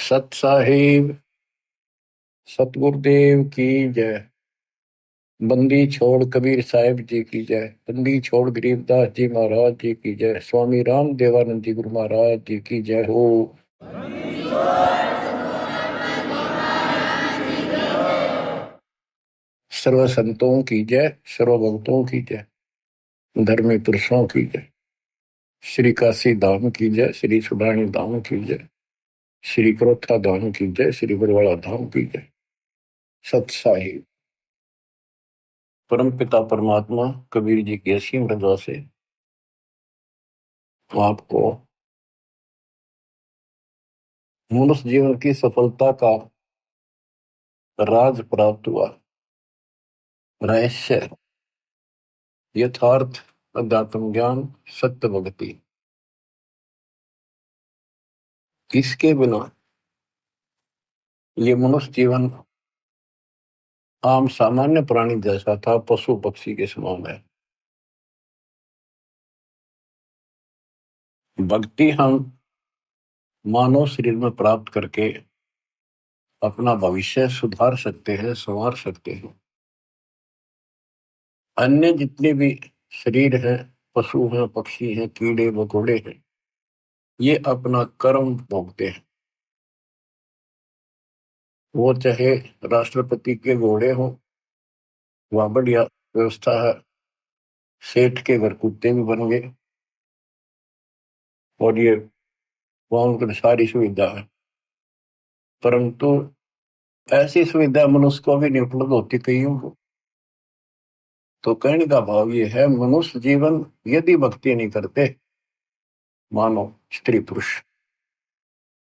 सत साहिब सतगुरुदेव की जय। बंदी छोड़ कबीर साहिब जी की जय। बंदी छोड़ गरीबदास जी महाराज जी की जय। स्वामी राम देवानंद जी गुरु महाराज जी की जय हो। सर्व संतों की जय, सर्व भक्तों की जय, धर्मी पुरुषों की जय। श्री काशी धाम की जय, श्री सुडानी धाम की जय, श्री क्रोथा धाम की जय, श्री बरवाड़ा धाम की जय। सत साहिब परम पिता परमात्मा कबीर जी की असीम रजा से आपको मनुष्य जीवन की सफलता का राज प्राप्त हुआ। रहस्य, यथार्थ, अध्यात्म ज्ञान, सत्य भक्ति। इसके बिना ये मनुष्य जीवन आम सामान्य प्राणी जैसा था, पशु पक्षी के समान है। भक्ति हम मानव शरीर में प्राप्त करके अपना भविष्य सुधार सकते हैं, संवार सकते हैं। अन्य जितने भी शरीर हैं, पशु हैं, पक्षी हैं, कीड़े मकोड़े हैं, ये अपना कर्म भोगते हैं। वो चाहे राष्ट्रपति के घोड़े हों, वहां बढ़िया व्यवस्था है, सेठ के घर कुत्ते भी बन गए और ये वहां उनकी सारी सुविधा है। परंतु ऐसी सुविधा मनुष्य को भी नहीं उपलब्ध होती कईयों को। तो कहने का भाव ये है, मनुष्य जीवन यदि भक्ति नहीं करते मानो स्त्री पुरुष,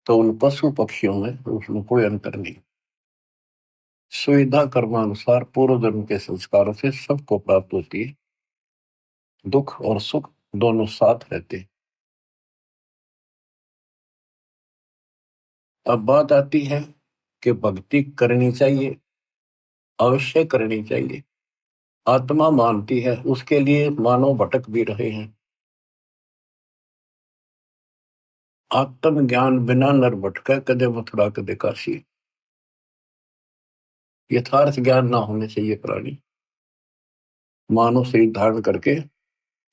तो उन पशु पक्षियों में उसमें कोई अंतर नहीं। सुविधा कर्मानुसार पूर्व जन्म के संस्कारों से सबको प्राप्त होती है। दुख और सुख दोनों साथ रहते हैं। अब बात आती है कि भक्ति करनी चाहिए, अवश्य करनी चाहिए। आत्मा मानती है, उसके लिए मानव भटक भी रहे हैं। आत्म ज्ञान बिना नर भटका, कदे मथुरा कदे काशी। यथार्थ ज्ञान ना होने से ये प्राणी मानव शरीर धारण करके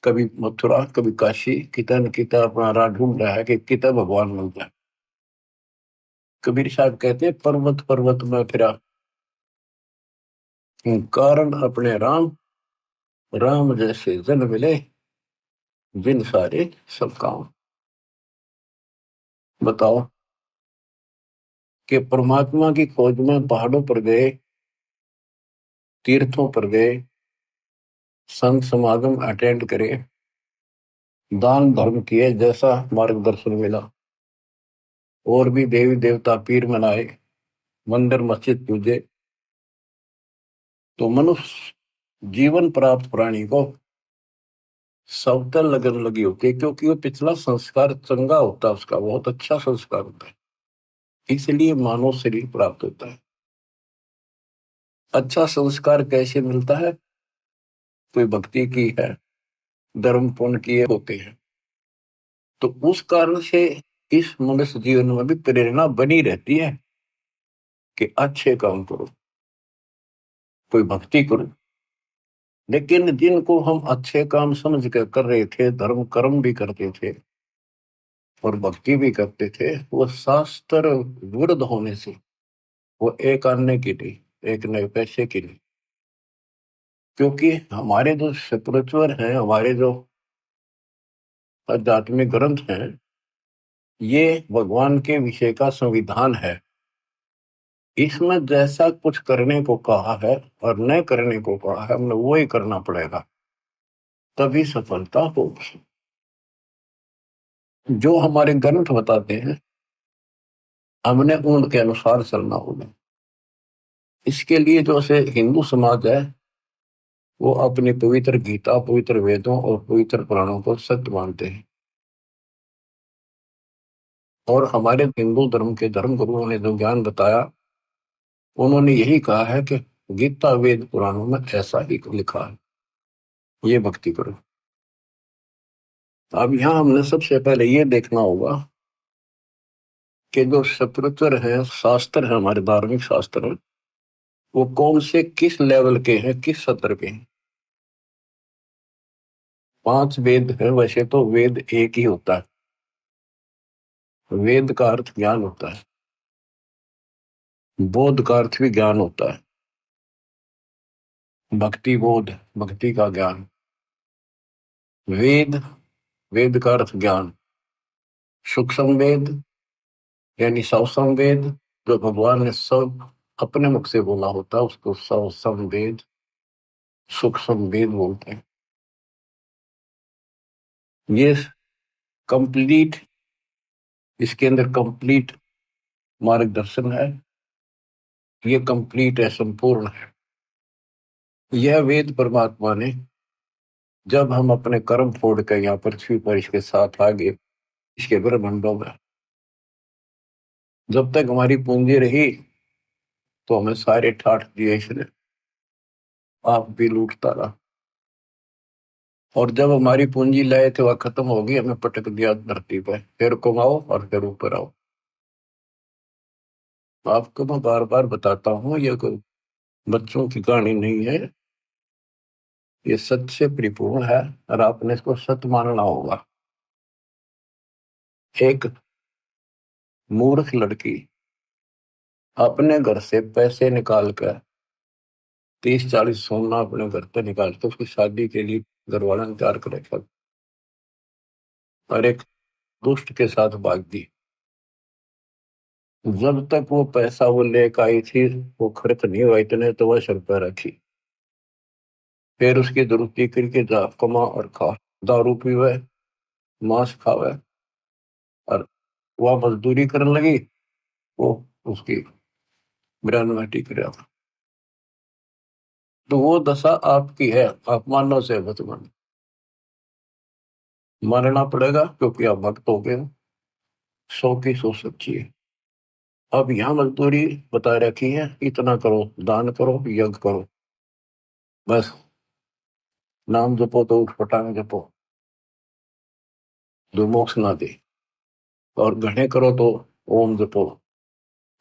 कभी मथुरा कभी काशी, किता न किता अपना राह ढूंढ रहा है कि किता भगवान मिल जाए। कबीर साहब कहते हैं, पर्वत पर्वत में फिरा, कारण अपने राम, राम जैसे जन मिले, बिन सारे सब काम। बताओ कि परमात्मा की खोज में पहाड़ों पर गए, तीर्थों पर गए, संत समागम अटेंड करे, दान धर्म किए, जैसा मार्गदर्शन मिला, और भी देवी देवता पीर मनाए, मंदिर मस्जिद पूजे, तो मनुष्य जीवन प्राप्त प्राणी को सबतर लगन लगी होती है, क्योंकि वो पिछला संस्कार चंगा होता है, उसका बहुत अच्छा संस्कार होता है, इसलिए मानव शरीर प्राप्त होता है। अच्छा संस्कार कैसे मिलता है? कोई भक्ति की है, धर्म पुण्य किए होते हैं, तो उस कारण से इस मनुष्य जीवन में भी प्रेरणा बनी रहती है कि अच्छे काम करो, कोई भक्ति करो। लेकिन जिनको हम अच्छे काम समझ कर रहे थे, धर्म कर्म भी करते थे और भक्ति भी करते थे, वो शास्त्र विरुद्ध होने से, वो एक आने की नहीं, एक नए पैसे की नहीं। क्योंकि हमारे जो स्पिरिचुअल हैं, हमारे जो आध्यात्मिक ग्रंथ हैं, ये भगवान के विषय का संविधान है। इसमें जैसा कुछ करने को कहा है और न करने को कहा है, हमने वो ही करना पड़ेगा, तभी सफलता होगी। जो हमारे ग्रंथ बताते हैं, हमने उनके अनुसार चलना होगा। इसके लिए जो से हिंदू समाज है, वो अपनी पवित्र गीता, पवित्र वेदों और पवित्र पुराणों को सत्य मानते हैं। और हमारे हिंदू धर्म के धर्म गुरुओं ने जो ज्ञान बताया, उन्होंने यही कहा है कि गीता वेद पुराणों में ऐसा ही लिखा है, ये भक्ति करो। अब यहां हमने सबसे पहले ये देखना होगा कि जो स्पिरिचुअल है, शास्त्र है, हमारे धार्मिक शास्त्र, वो कौन से किस लेवल के हैं, किस स्तर के हैं। 5 वेद है। वैसे तो वेद एक ही होता है। वेद का अर्थ ज्ञान होता है। बोध का अर्थ भी ज्ञान होता है। भक्ति बोध, भक्ति का ज्ञान। वेद, वेद का अर्थ ज्ञान। सूक्ष्म वेद यानी सवसम वेद, जो भगवान ने सब अपने मुख से बोला होता है, उसको सवसम वेद, सूक्ष्म वेद बोलते हैं। ये कंप्लीट, इसके अंदर कंप्लीट मार्गदर्शन है। ये कंप्लीट है, संपूर्ण है। यह वेद परमात्मा ने, जब हम अपने कर्म फोड़ कर यहाँ पृथ्वी पर इसके साथ आगे, इसके ब्रह्मांडों में, जब तक हमारी पूंजी रही तो हमें सारे ठाठ दिए इसने, आप भी लूटता रहा। और जब हमारी पूंजी लाए थे वह खत्म हो गई, हमें पटक दिया धरती पर, फिर कमाओ और फिर ऊपर आओ। आपको मैं बार बार बताता हूँ, ये कोई बच्चों की कहानी नहीं है, ये सच से परिपूर्ण है और आपने इसको सत्य मानना होगा। एक मूर्ख लड़की अपने घर से पैसे निकाल कर, 30-40 सोना अपने घर से निकाल कर उसकी शादी के लिए घर वाला ने तैयार कर रखा, और एक दुष्ट के साथ भाग दी। जब तक वो पैसा वो लेकर आई थी, वो खर्च नहीं हुआ इतने, तो वह सर पर रखी। फिर उसकी दुरुपति करके जा कमा और खा, दारू पीवे, मांस खावे, और वह मजदूरी करने लगी। वो उसकी बयानबाजी करे। तो वो दशा आपकी है, आप मानव से मत मान, मानना पड़ेगा क्योंकि आप भक्त हो गए हो। 100 की 100 सच्ची है। अब यहाँ मजदूरी बता रखी है, इतना करो, दान करो, यज्ञ करो, बस नाम जपो तो उठ पटांग जपो, जो मोक्ष ना दे। और घने करो तो ओम जपो।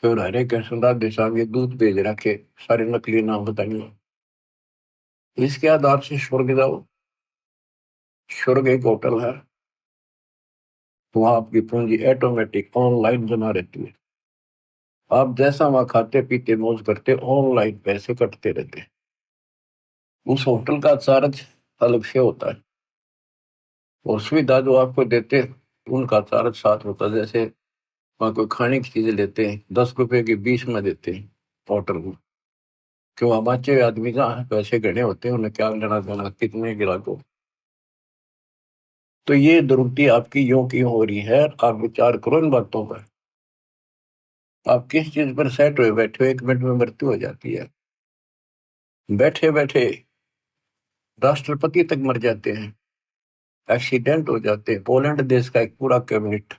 फिर हरे कृष्ण राधे श्याम ये दूध भेज रखे, सारे नकली नाम बताइए। इसके आधार से स्वर्ग जाओ। स्वर्ग एक होटल है, वहां आपकी पूंजी ऑटोमेटिक ऑनलाइन जमा रहती है। आप जैसा वहां खाते पीते मौज करते, ऑनलाइन पैसे कटते रहते हैं। उस होटल का चार्ज अलग से होता है, और सुविधा जो आपको देते हैं उनका चार्ज साथ होता है। जैसे वहां कोई खाने की चीजें लेते हैं, 10 रुपए की 20 में देते हैं होटल में। क्यों, हमारे आदमी जहाँ पैसे गणे होते हैं, उन्हें क्या लेना देना कितने गिराको। तो ये दुर्गति आपकी यूं की हो रही है, आप विचार करो इन बातों पर। आप किस चीज पर सेट हुए बैठे हो, 1 मिनट में मृत्यु हो जाती है। बैठे बैठे राष्ट्रपति तक मर जाते हैं, एक्सीडेंट हो जाते हैं। पोलैंड देश का एक पूरा कैबिनेट,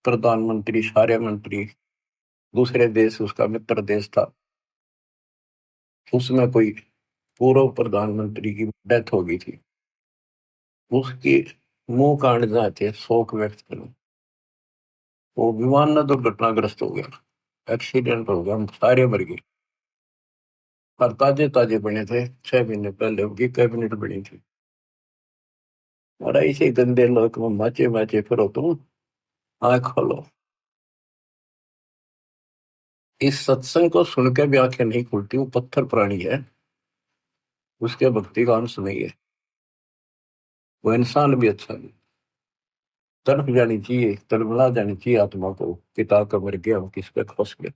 प्रधानमंत्री, सारे मंत्री, दूसरे देश, उसका मित्र देश था, उसमें कोई पूर्व प्रधानमंत्री की डेथ हो गई थी। उसकी मुंह कांड जाए थे शोक व्यक्त करने। वो विमान में दुर्घटनाग्रस्त हो गया, एक्सीडेंट हो गया, हम सारे मर गए। और ताजे ताजे बने थे, 6 महीने पहले उनकी कैबिनेट बनी थी। और ऐसे गंदे लोग में माचे माचे फिरो तुम, आंख खोलो। इस सत्संग को सुनकर भी आंखें नहीं खुलती, वो पत्थर प्राणी है, उसके भक्ति का अंश नहीं है। वो इंसान भी अच्छा नहीं, तड़प जानी चाहिए, तड़पला जानी चाहिए आत्मा को, पिता का मर गया, किस पे फंस गया।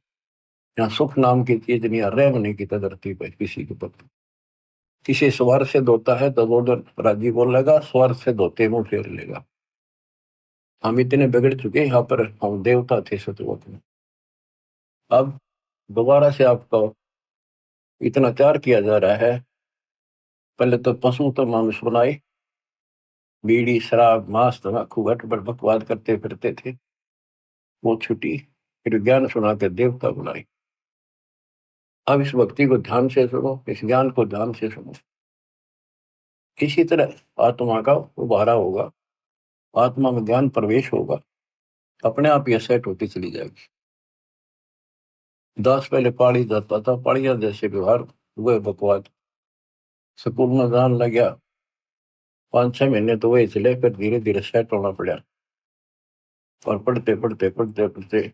यहाँ सुख नाम की चीज नहीं, रह नहीं की धरती पर किसी के प्रति। किसी स्वर से धोता है तो वो राजी बोलेगा, स्वर से धोते मुंह फेर लेगा। हम इतने बिगड़ चुके, यहाँ पर हम देवता थे सतलोक में। अब दोबारा से आपको इतना प्यार किया जा रहा है। पहले तो पशु तो मानुष बनाए, बीड़ी शराब मांस तम्बाकू गटबड़ बकवाद करते फिरते थे, वो छुट्टी। फिर ज्ञान सुना के देवता बुलाए। अब इस भक्ति को ध्यान से सुनो, इस ज्ञान को ध्यान से सुनो। इसी तरह आत्मा का उबारा होगा, आत्मा में ज्ञान प्रवेश होगा, अपने आप ये सेट होती चली जाएगी। दास पहले पहाड़ी जाता था, पहाड़िया जैसे व्यवहार हुए बकवाद, स्कूल में जान लग गया, 5-6 महीने तो वही चले, फिर धीरे धीरे सेट होना पड़ा, और पढ़ते पढ़ते पढ़ते पढ़ते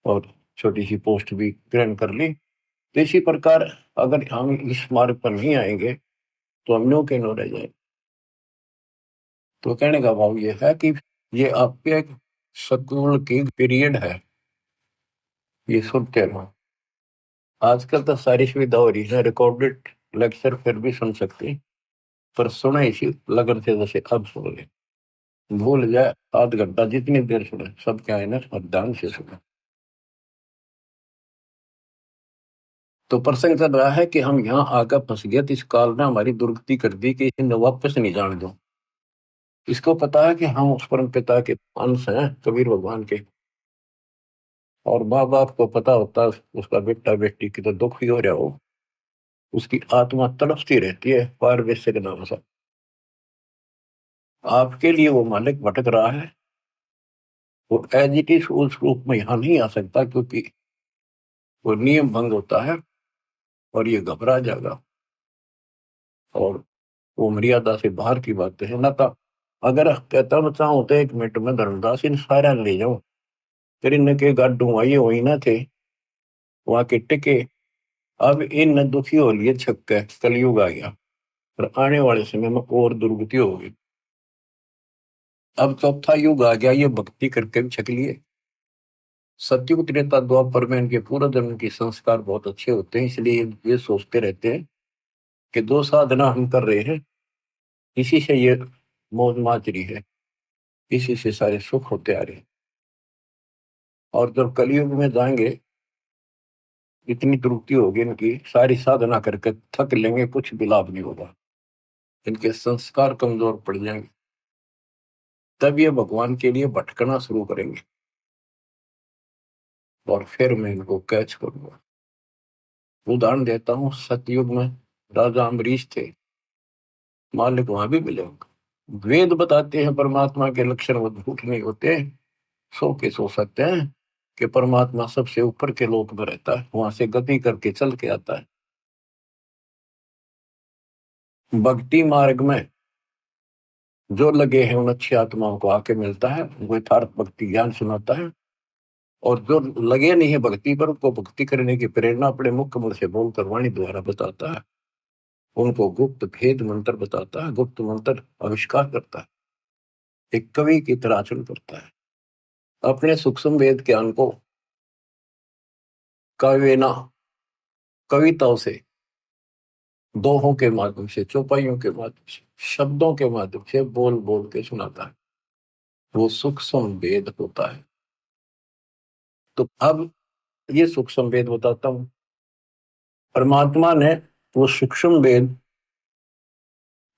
और छोटी सी पोस्ट भी ग्रहण कर ली। तो इसी प्रकार अगर हम इस मार्ग पर नहीं आएंगे तो हम नो के नो रह जाएंगे। तो कहने का भाव ये है कि ये आपके एक स्कूल की पीरियड है, ये सुनते रहो। आजकल तो सारी सुविधा हो रही है, रिकॉर्डेड लेक्चर फिर भी सुन सकते, पर सुने इसी लगन से जैसे अब सुन ले, भूल जाए आध घंटा जितनी देर सुने, सब क्या है ना, और ध्यान से सुने। तो प्रसंग चल रहा है कि हम यहाँ आकर फंस गए, तो इस काल ने हमारी दुर्गति कर दी कि इन्हें वापस नहीं जाने दो। इसको पता है कि हम उस परम पिता के अंश हैं, कबीर भगवान के, और माँ बाप को पता होता है उसका बेटा बेटी की तो दुख ही हो रहा हो, उसकी आत्मा तड़पती रहती है पार वैसे के नाम से। आपके लिए वो मालिक भटक रहा है, वो एज इट इज उस रूप में यहाँ नहीं आ सकता, क्योंकि वो नियम भंग होता है और ये घबरा जाएगा, और वो मर्यादा से बाहर की बातें है ना। था अगर कहता मैं चाहूँ तो 1 मिनट में धर्मदास इन सारा ले जाऊं, फिर इनके गाड्डू वही वही ना थे, वहां के टिके। अब इन दुखी हो लिए छक्के, कलयुग आ गया, और आने वाले समय में और दुर्गति होगी। अब चौथा युग आ गया, ये भक्ति करके भी छक लिए। सतयुग त्रेता द्वापर में इनके पूर्व जन्म के संस्कार बहुत अच्छे होते हैं, इसलिए ये सोचते रहते हैं कि जो साधना हम कर रहे हैं इसी से ये मौज माच रही है, इसी से सारे सुख होते आ रहे हैं। और जब कलयुग में जाएंगे, इतनी त्रुटि होगी इनकी, सारी साधना करके थक लेंगे, कुछ भी लाभ नहीं होगा, इनके संस्कार कमजोर पड़ जाएंगे। तब ये भगवान के लिए भटकना शुरू करेंगे, और फिर मैं इनको कैच करूंगा। उदाहरण देता हूँ, सतयुग में राजा अम्बरीश थे, मालिक वहां भी मिलेंगे। वेद बताते हैं परमात्मा के लक्षण वो झूठ नहीं होते, सो के सो सकते हैं कि परमात्मा सबसे ऊपर के लोक में रहता है, वहां से गति करके चल के आता है। भक्ति मार्ग में जो लगे हैं उन अच्छी आत्माओं को आके मिलता है, वो यथार्थ भक्ति ज्ञान सुनाता है। और जो लगे नहीं है भक्ति पर, उनको भक्ति करने की प्रेरणा अपने मुख्य मुख से बोलकर वाणी द्वारा बताता है, उनको गुप्त भेद मंत्र बताता है, गुप्त मंत्र आविष्कार करता है, एक कवि की तरह आचरण करता है। अपने सूक्ष्म वेद ज्ञान को काव्यना, कविताओं से, दोहों के माध्यम से, चौपाइयों के माध्यम से, शब्दों के माध्यम से बोल बोल के सुनाता है, वो सूक्ष्म वेद होता है। तो अब ये सूक्ष्म वेद बताता हूं, परमात्मा ने वो सूक्ष्म वेद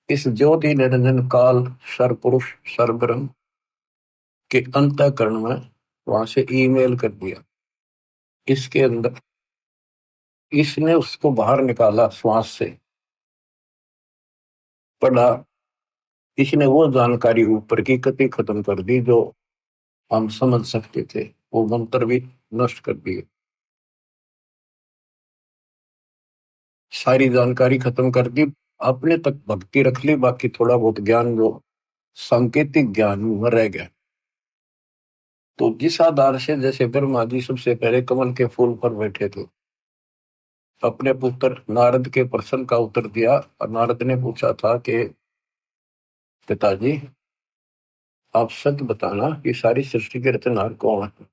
इस ज्योति निरंजन काल सर्वपुरुष सर्वब्रह्म के अंतःकरण में वहां से ईमेल कर दिया। इसके अंदर इसने उसको बाहर निकाला, श्वास से पढ़ा, इसने वो जानकारी ऊपर की कति खत्म कर दी जो हम समझ सकते थे, वो मंत्र भी नष्ट कर दिए, सारी जानकारी खत्म कर दी, अपने तक भक्ति रख ली, बाकी थोड़ा बहुत ज्ञान जो सांकेतिक ज्ञान में रह गया। तो जिस आधार से, जैसे ब्रह्मा जी सबसे पहले कमल के फूल पर बैठे थे, अपने पुत्र नारद के प्रश्न का उत्तर दिया, और नारद ने पूछा था कि पिताजी आप सच बताना कि सारी सृष्टि के रचनहार कौन है,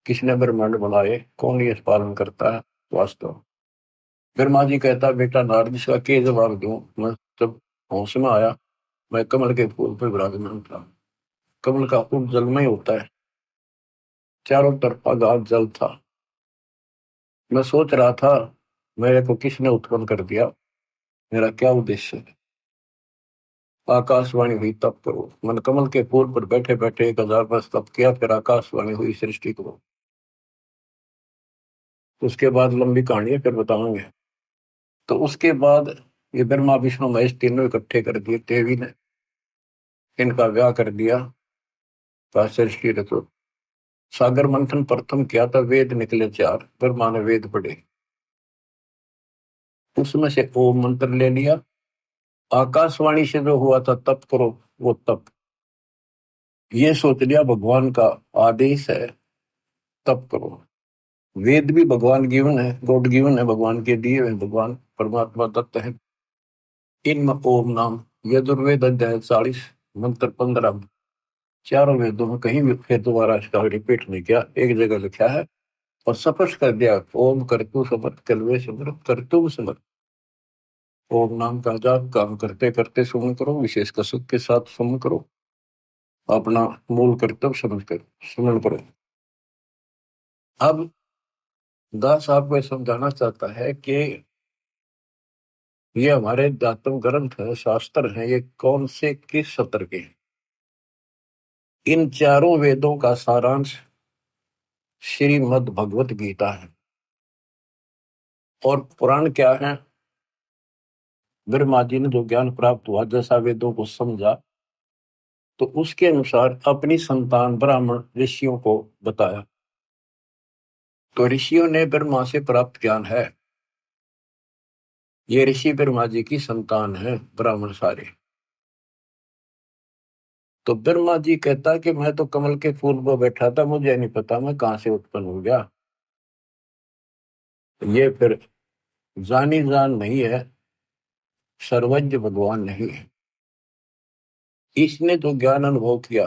किसने ब्रह्मांड बनाए, कौन ये पालन करता है वास्तव। ब्रह्मा जी कहता, बेटा नारद इसका क्या जवाब दूं, मैं जब होश में आया, मैं कमल के फूल पर विराजमान था, कमल का फूल जलमय होता है, चारों तरफा गाद जल था, मैं सोच रहा था मेरे को किसने उत्पन्न कर दिया, मेरा क्या उद्देश्य है। आकाशवाणी हुई तप करो, मन कमल के फूल पर बैठे बैठे 1000 वर्ष तप किया, फिर आकाशवाणी हुई सृष्टि करो। उसके बाद लंबी कहानी है, फिर बताऊंगे। तो उसके बाद ये ब्रह्मा विष्णु महेश तीनों इकट्ठे कर दिए, देवी ने इनका ब्याह कर दिया, पाश्चर्य श्री रचो सागर मंथन प्रथम किया था, वेद निकले 4, ब्रह्मा ने वेद पढ़े, उसमें से ओम मंत्र ले लिया। आकाशवाणी से जो हुआ था तप करो, वो तप, ये सोच लिया भगवान का आदेश है, तप करो। वेद भी भगवान गिवन है, गॉड गिवन है, भगवान के दिए हुए, भगवान परमात्मा दत्त है। इनमें ओम नाम, यजुर्वेद अध्याय 40 मंत्र 15, चारों वेदों में कहीं भी फिर दोबारा इसका रिपीट नहीं किया, एक जगह लिखा है और स्पष्ट कर दिया, ओम करतु समर्थ कलवे समर्थ कर्तुम समर्थ। ओम नाम का जाप काम करते करते सुमन करो, विशेष कसक के साथ सुमन करो, अपना मूल कर्तव्य समझ कर सुमन करो। अब दास आपको समझाना चाहता है कि ये हमारे दातम ग्रंथ है, शास्त्र है, ये कौन से किस सत्र के? इन चारों वेदों का सारांश श्रीमद् भगवत गीता है। और पुराण क्या है? ब्रह्मा जी ने जो ज्ञान प्राप्त हुआ, जैसा वेदों को समझा, तो उसके अनुसार अपनी संतान ब्राह्मण ऋषियों को बताया। तो ऋषियों ने ब्रह्मा से प्राप्त ज्ञान है, ये ऋषि ब्रह्मा जी की संतान है, ब्राह्मण सारे। तो ब्रह्मा जी कहता कि मैं तो कमल के फूल पर बैठा था, मुझे नहीं पता मैं कहां से उत्पन्न हो गया। ये फिर जानी जान नहीं है, सर्वज्ञ भगवान नहीं है। इसने जो ज्ञान अनुभव किया,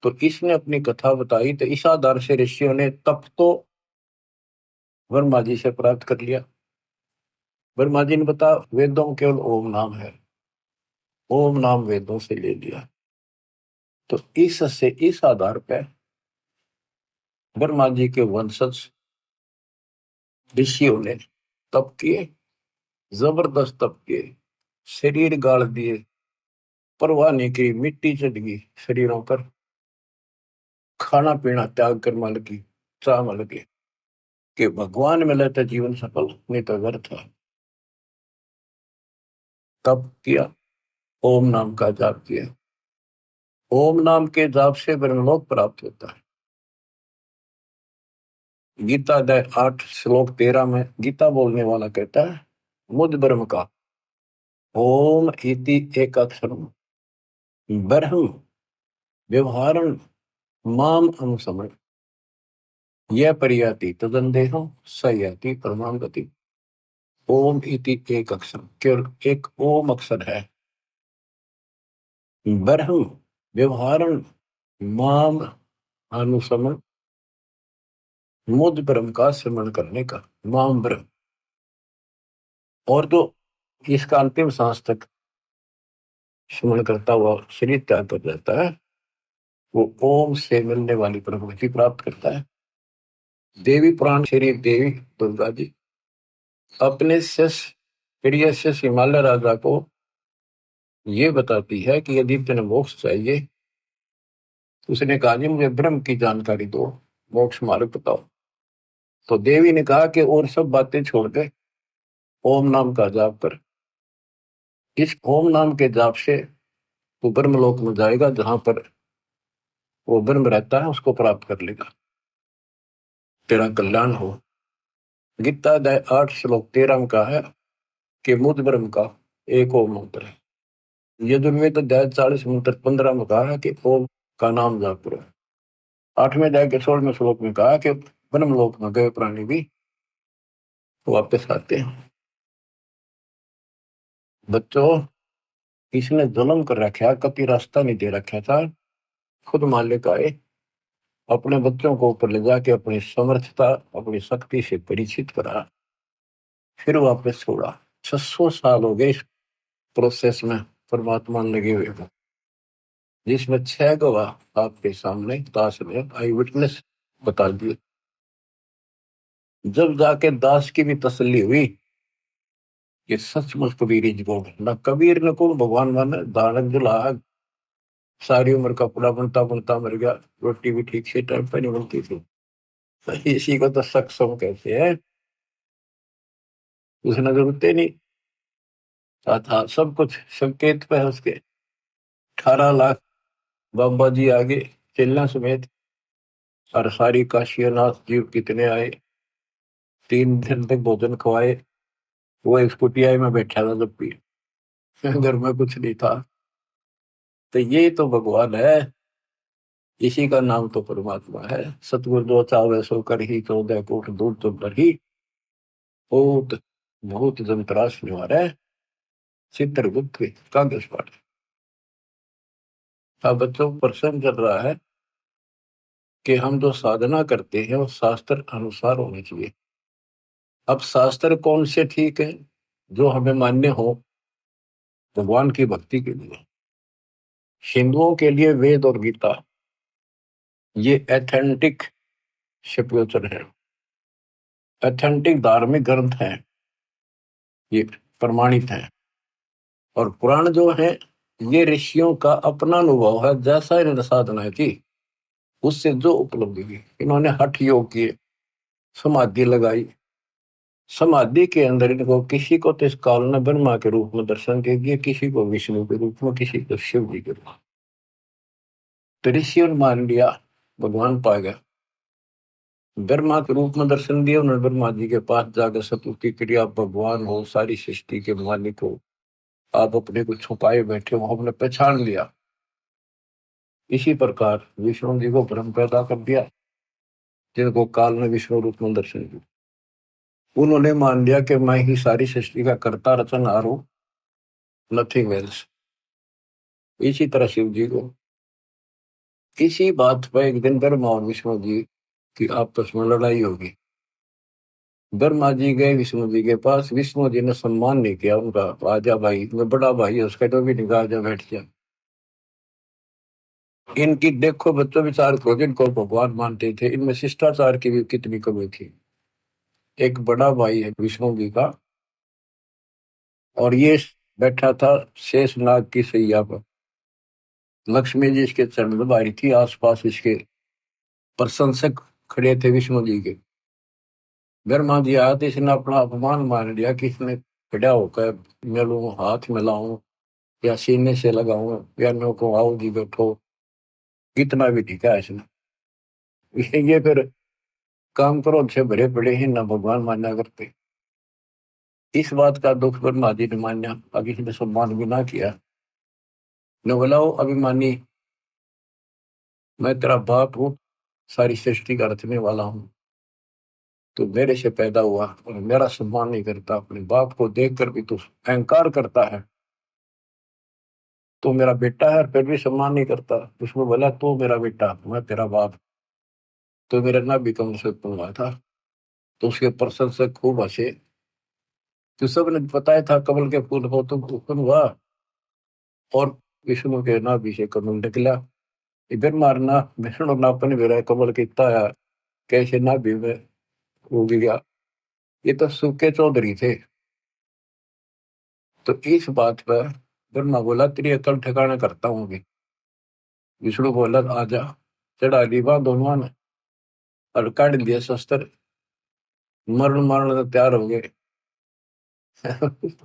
तो इसने अपनी कथा बताई, तो इस आधार से ऋषियों ने तप तो ब्रह्मा जी से प्राप्त कर लिया। ब्रह्मा जी ने बता, वेदों में केवल ओम नाम है, ओम नाम वेदों से ले लिया। तो इससे इस आधार पर ब्रह्मा जी के वंशज ऋषियों ने तप किए, जबरदस्त तप किए, शरीर गाड़ दिए, परवाह नहीं की, मिट्टी चढ़ गई शरीरों पर, खाना पीना त्याग कर मन की चाह मन लगे कि भगवान मिले तो जीवन सफल, नहीं तो व्यर्थ है। तप किया, ओम नाम का जाप किया। ओम नाम के जाप से ब्रह्मलोक प्राप्त होता है। गीता अध्याय 8 श्लोक 13 में गीता बोलने वाला कहता है, मुझ ब्रह्म का ओम इति एक अक्षर ब्रह्म व्यवहारं माम अनुसमण यह परियाति तदंदेह स याति परमां गति। ओम इति एक अक्षर, केवल एक ओम अक्षर है। ब्रह्म व्यवहारं माम अनुसमण, मुझ ब्रह्म का स्मरण करने का, माम ब्रह्म। और जो इसका अंतिम सांस तक स्मरण करता हुआ शरीर त्याग कर जाता है, वो ओम से मिलने वाली प्रगति प्राप्त करता है। देवी पुराण श्री देवी दुर्गा जी अपने शिष्य प्रिय शिष्य हिमालय राजा को ये बताती है कि यदि तुम्हें मोक्ष चाहिए, तो उसने कहा जी मुझे ब्रह्म की जानकारी दो, मोक्ष मार्ग बताओ। तो देवी ने कहा कि और सब बातें छोड़ दे, ओम नाम का जाप कर। इस ओम नाम के जाप से तू ब्रह्मलोक में जाएगा, जहां पर वो ब्रह्म रहता है उसको प्राप्त कर लेगा, तेरा कल्याण हो। गीता अध्याय 8 श्लोक 13 में कहा है कि मुझ ब्रह्म का एक ओम मंत्र है। यजुर्वेद अध्याय 40 मंत्र 15 में कहा है कि ओम का नाम जाप करो। 8वें अध्याय के 16वें श्लोक में कहा कि ब्रह्मलोक में गए प्राणी भी वापस आते हैं। बच्चों, इसने जुल्म कर रखा, कभी रास्ता नहीं दे रखा था। खुद मालिक आए, अपने बच्चों को ऊपर ले जाके अपनी समर्थता अपनी शक्ति से परिचित करा, फिर वापस छोड़ा। 600 साल हो गए इस प्रोसेस में परमात्मा लगे हुए हैं, जिसमें 6 गवाह आपके सामने दास ने आई विटनेस बता दिए। जब जाके दास की भी तसल्ली हुई कि सचमुच कबीर इज गॉड, न कबीर न को भगवान माने, दानक जुला, सारी उम्र कपड़ा बनता बनता मर गया, रोटी भी ठीक से टाइम पर नहीं बनती थी, इसी को तो सक्षम कहते हैं। उसने जरूरत ही नहीं था, सब कुछ संकेत पे है उसके। 18 लाख बाबा जी आगे चेला समेत और सारी काशीनाथ जी कितने आए, 3 दिन तक भोजन खवाए। वो एक कुटिया में बैठा था जब भी, घर में कुछ नहीं था। तो ये तो भगवान है, इसी का नाम तो परमात्मा है। सतगुरु जो चावे सो कर ही, 14 कोट दूर तो पर ही, भूत भूत जंत्रास निवारे, चित्रगुप्त कागज पाठ। अब बच्चों को प्रश्न चल रहा है कि हम जो साधना करते हैं वो शास्त्र अनुसार होनी चाहिए। अब शास्त्र कौन से ठीक है? जो हमें मान्य हो भगवान की भक्ति के लिए। हिंदुओं के लिए वेद और गीता ये एथेंटिक शिवयोचन है, एथेंटिक धार्मिक ग्रंथ है, ये प्रमाणित है। और पुराण जो है ये ऋषियों का अपना अनुभव है, जैसा इन्होंने साधना की उससे जो उपलब्धि हुई। इन्होंने हठ योग किए, समाधि लगाई, समाधि के अंदर इनको किसी को तो इस काल ने ब्रह्मा के रूप में दर्शन दे दिए, किसी को विष्णु के रूप में, किसी को शिव जी के रूप में। तो ऋषियों ने मान लिया भगवान पा गया, ब्रह्मा के रूप में दर्शन दिया उन्होंने। ब्रह्मा जी के पास जाकर स्तुति करी, आप भगवान हो, सारी सृष्टि के मालिक हो, आप अपने को छुपाए बैठे हो, हमने पहचान लिया। इसी प्रकार विष्णु जी को ब्रह्म पैदा कर दिया, जिनको काल ने विष्णु रूप में दर्शन दिया। उन्होंने मान लिया कि मैं ही सारी सृष्टि का कर्ता रचनहार हूं, नथिंग एल्स। इसी तरह शिव जी को, इसी बात पर एक दिन ब्रह्मा और विष्णु जी की आपस में लड़ाई होगी। ब्रह्मा जी गए विष्णु जी के पास, विष्णु जी ने सम्मान नहीं किया उनका, आजा भाई, मैं बड़ा भाई है उसका, तो भी नहीं कहा आजा बैठ जा। इनकी देखो बच्चों विचार करो, जिनको भगवान मानते थे इनमें शिष्टाचार की भी कितनी कमी थी। एक बड़ा भाई है विष्णु जी का, और ये बैठा था शेषनाग की सैया पर, लक्ष्मी जी इसके चरण दबाई थी, आसपास इसके प्रशंसक खड़े थे विष्णु जी के। ब्रह्मा जी आया तो इसने अपना अपमान मान लिया कि इसने खड़ा होकर मिलूं, हाथ मिलाऊं या सीने से लगाऊं या नो को आओ जी बैठो, कितना भी दिखा इसने। ये फिर काम क्रोध से भरे पड़े हैं, ना भगवान मान्या करते। इस बात का दुख ब्रह्मा जी ने मान्या, अब इसने सम्मान भी ना किया। न बोला, अभिमानी, मैं तेरा बाप हूँ, सारी सृष्टि का रचने वाला हूँ, तो मेरे से पैदा हुआ और मेरा सम्मान नहीं करता, अपने बाप को देखकर भी तू अहंकार करता है, तो मेरा बेटा है फिर भी सम्मान नहीं करता। उसमें बोला तू मेरा बेटा, मैं तेरा बाप, तो मेरा ना भी कम से हुआ था। तो उसके प्रशंसक खूब हंसे। तो सबने बताया था कमल के फूल को तुम उत्पन्न हुआ, और विष्णु के नाभि से कमल निकला। इधर मारना विष्णु नापन भी रहा कमल कितना है, कैसे नाभि में उग गया। ये तो सूखे चौधरी थे। तो इस बात पर ब्रह्मा बोला तेरी अकल ठिकाना करता हूँ अभी। विष्णु बोला आजा, चढ़ा ली बाँ दोनों ने और काट दिया शस्त्र, मरण मरण तैयार हो गए।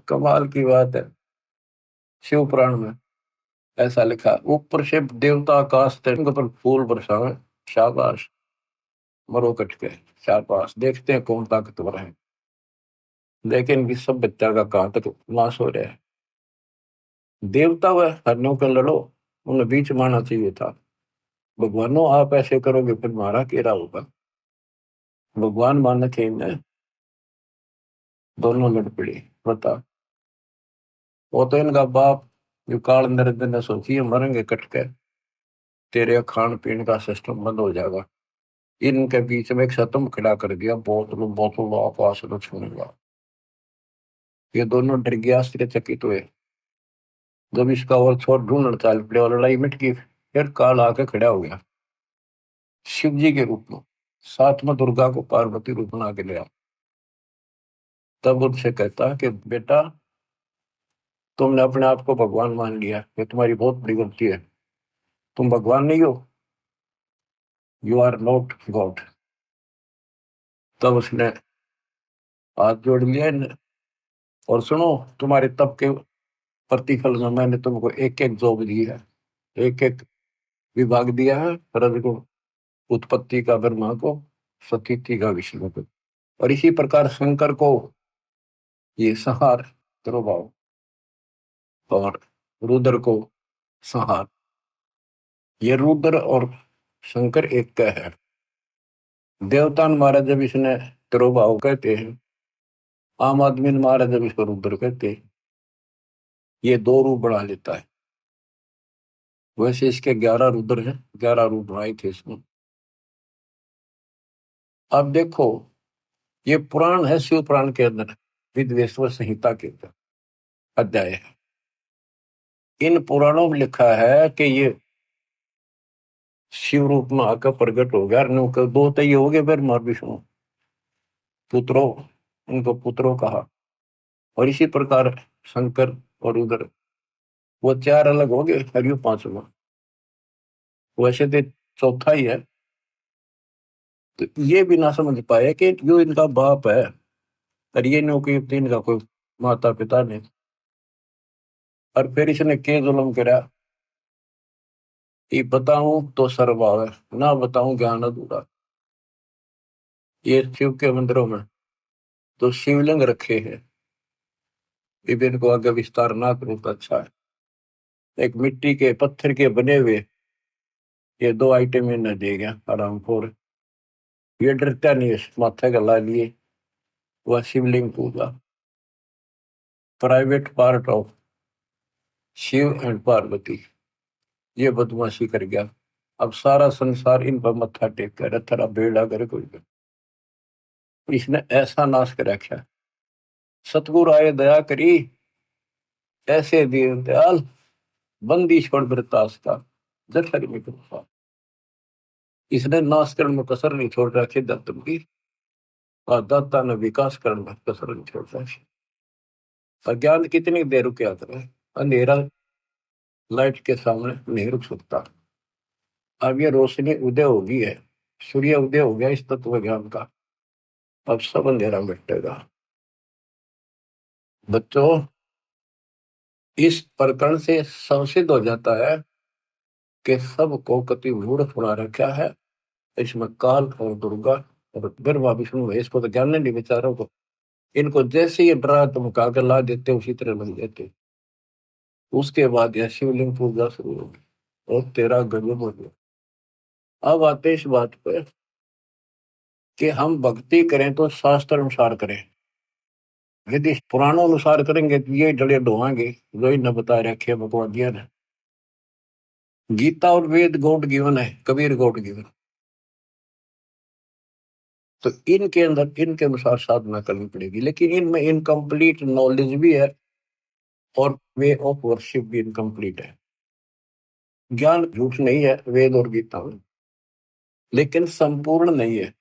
कमाल की बात है, शिव पुराण में ऐसा लिखा, ऊपर से देवता आकाश तिरंग पर फूल बरसावे, शाबाश, मरो कट के, शाबाश, देखते हैं कौन ताकतवर है। लेकिन इनकी सब बच्चा का कहां तक नाश हो रहा है। देवता व हरणों का लड़ो, उन्हें बीच मारना चाहिए था। भगवानों आप ऐसे करोगे फिर मारा केरा होगा। भगवान माने थे इन्हें, दोनों लड़ पड़े। बता, वो तो इनका बाप जो काल नरेंद्र ने सोची मरेंगे कट के, तेरे खान पीने का सिस्टम बंद हो जाएगा। इनके बीच में एक सतम खड़ा कर दिया, बोतल बोतल आकाश में छूनेगा। ये दोनों डर गया, आश्चर्यचकित हुए। जब इसका और छोर ढूंढना चाल पड़े और लड़ाई मिट गई, फिर काल आके खड़ा हो गया शिव जी के रूप में, साथ में दुर्गा को पार्वती रूप बना के लिया। तब उनसे कहता कि बेटा तुमने अपने आप को भगवान मान लिया, ये तुम्हारी बहुत बड़ी गलती है। तुम भगवान नहीं हो, यू आर नॉट गॉड। तब उसने हाथ जोड़ लिया और सुनो, तुम्हारे तप के प्रतिफल में मैंने तुमको एक एक जॉब दी है, एक एक विभाग दिया है, रजगुण उत्पत्ति का ब्रह्मा को, स्थिति का विष्णु को। और इसी प्रकार शंकर को ये संहार तिरुभाव, और रुद्र को संहार। ये रुद्र और शंकर एक का है। देवतान महाराज जब इसने तिरुभाव कहते हैं, आम आदमी महाराज जब इसको रुद्र कहते हैं, ये दो रूप बना लेता है। वैसे इसके 11 रुद्र हैं, 11 रूप बनाए थे इसमें। अब देखो, ये पुराण है, शिव पुराण के अंदर विद्वेश्वर संहिता के अंदर अध्याय है। इन पुराणों में लिखा है कि ये शिव रूप में आकर प्रकट हो गया। दो तो ये हो गए, फिर मार विष्णु पुत्रों, उनको पुत्रों कहा। और इसी प्रकार शंकर और रुद्र, वो 4 अलग हो गए, हरियो 5वां। वैसे तो चौथा ही है। तो ये भी ना समझ पाए कि जो इनका बाप है, और ये नौकी इनका कोई माता पिता ने, और फिर इसने के जुल्म करा। ये बताऊं तो सर्वभाव है, ना बताऊं ज्ञान अधूरा। ये शिव के मंदिरों में तो शिवलिंग रखे हैं, इनको आगे विस्तार ना करूं तो अच्छा है। एक मिट्टी के पत्थर के बने हुए ये 2 आइटम इन्हें दे गया आराम खोर। ये डरता नहीं है, माथे गला लिए वह शिवलिंग पूजा। Private part of Shiv and Parvati, ये बदमाशी कर गया। अब सारा संसार इन पर मत्था टेक कर थरा बेड़ा करे कोई। इसने ऐसा नाश कर रखा। सतगुरु आए दया करी, ऐसे दीन दयाल बंदी छोड़ वृतास का जठर में कृपा। इसने नाश करने में कसर नहीं छोड़ रखी दत्त की, और दाता ने विकास करने में कसर नहीं छोड़ रखी। अज्ञान कितनी देर रुक आता है, अंधेरा लाइट के सामने नहीं रुक सकता। अब ये रोशनी उदय होगी है, सूर्य उदय हो गया इस तत्व ज्ञान का। अब सब अंधेरा मिटेगा। बच्चों, इस प्रकरण से संसिद्ध हो जाता है कि सबको कति मूर्ख बना रखा है। इसमें काल और दुर्गा और ब्रह्मा विष्णु है, इसको तो ज्ञान नहीं बेचारों को। इनको जैसे ही डरा धमका कर ला देते उसी तरह लग देते। उसके बाद यह शिवलिंग पूजा शुरू होगी और तेरा गजब हो गया। अब आते इस बात पर कि हम भक्ति करें तो शास्त्र अनुसार करें। यदि पुराणों अनुसार करेंगे तो ये डले ढोएंगे जो इन्हें बता रखे भगवादिया ने। गीता और वेद गॉड गिवन है, कबीर गॉड गिवन। तो इनके अंदर इनके अनुसार साधना करनी पड़ेगी, लेकिन इनमें इनकम्प्लीट नॉलेज भी है और वे ऑफ वर्शिप भी इनकम्प्लीट है। ज्ञान झूठ नहीं है वेद और गीता में, लेकिन संपूर्ण नहीं है।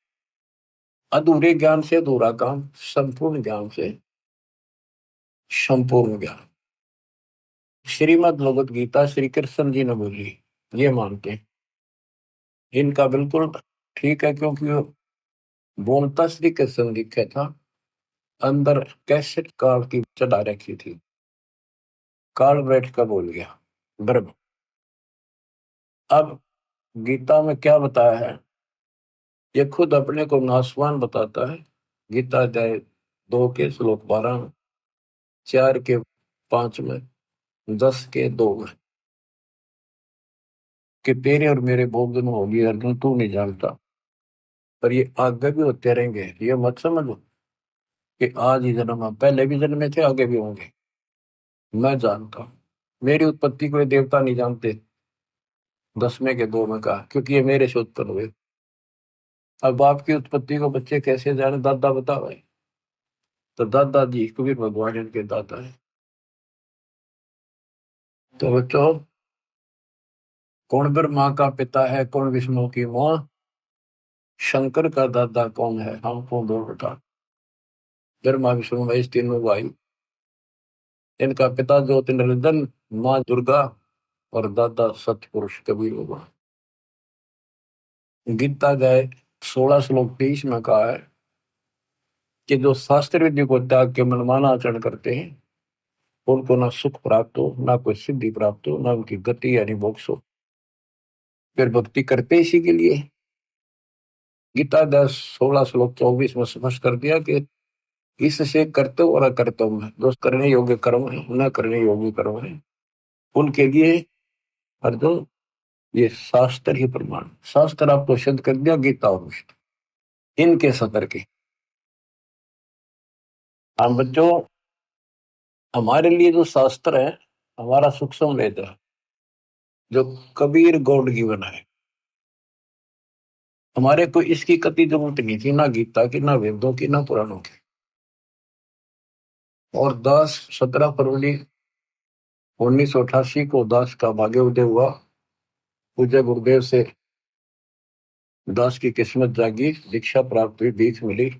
अधूरे ज्ञान से अधूरा काम, संपूर्ण ज्ञान से संपूर्ण ज्ञान। श्रीमद् भगवद गीता श्री कृष्ण जी ने बोली, ये मानते हैं। इनका बिल्कुल ठीक है, क्योंकि वो बोलता श्री कृष्ण लिखा था, अंदर कैसेट काल की चढ़ा रखी थी। काल बैठ कर बोल गया ब्रह्म। अब गीता में क्या बताया है, ये खुद अपने को नासवान बताता है। गीता अध्याय 2 के श्लोक 12 में, 4 के 5 में, 10 के 2 में, कि तेरे और मेरे बहुत दिन होगी अर्जुन, तू नहीं जानता, पर ये आगे भी होते रहेंगे। ये मत समझो कि आज ही जन्म है, पहले भी जन्म में थे, आगे भी होंगे। मैं जानता हूं, मेरी उत्पत्ति को ये देवता नहीं जानते। 10वें के 2 में कहा, क्योंकि ये मेरे से उत्पन्न हुए। अब बाप की उत्पत्ति को बच्चे कैसे जाने, दादा बताओ भाई। तो दादाजी कबीर भगवान इनके दादा है। तो बच्चों, कौन ब्रह्मा का पिता है, कौन विष्णु की मां, शंकर का दादा कौन है, हमको दो बता। ब्रह्मा विष्णु महेश तीनों भाई। इनका पिता ज्योतिर्नंदन, मां दुर्गा, और दादा सतपुरुष कबीर भगवान। गीता अध्याय 16 श्लोक 23 में कहा है कि जो शास्त्र विधि को त्याग के मनमाना आचरण करते हैं, उनको ना सुख प्राप्त हो, ना कोई सिद्धि प्राप्त हो, ना उनकी गति यानी मोक्ष हो। फिर भक्ति करते इसी के लिए। गीता 10, 16 श्लोक 24 में स्पष्ट कर दिया कि इससे करते और अकर्तव्य में जो करने योग्य कर्म है, न करने योग्य कर्म है, उनके लिए अर्जुन ये शास्त्र ही प्रमाण। शास्त्र आपको सिद्ध कर दिया, गीता और विष्णु इनके सतर के। हम बच्चों, हमारे लिए जो शास्त्र है हमारा सूक्ष्म वेद है, जो कबीर गॉड गिवन है। हमारे को इसकी कति जरूरत नहीं थी, ना गीता की, ना वेदों की, ना पुराणों की। और 17 फरवरी 1988 को दास का भाग्य उदय हुआ। पूज्य गुरुदेव से दास की किस्मत जागी, दीक्षा प्राप्त हुई, दीख मिली।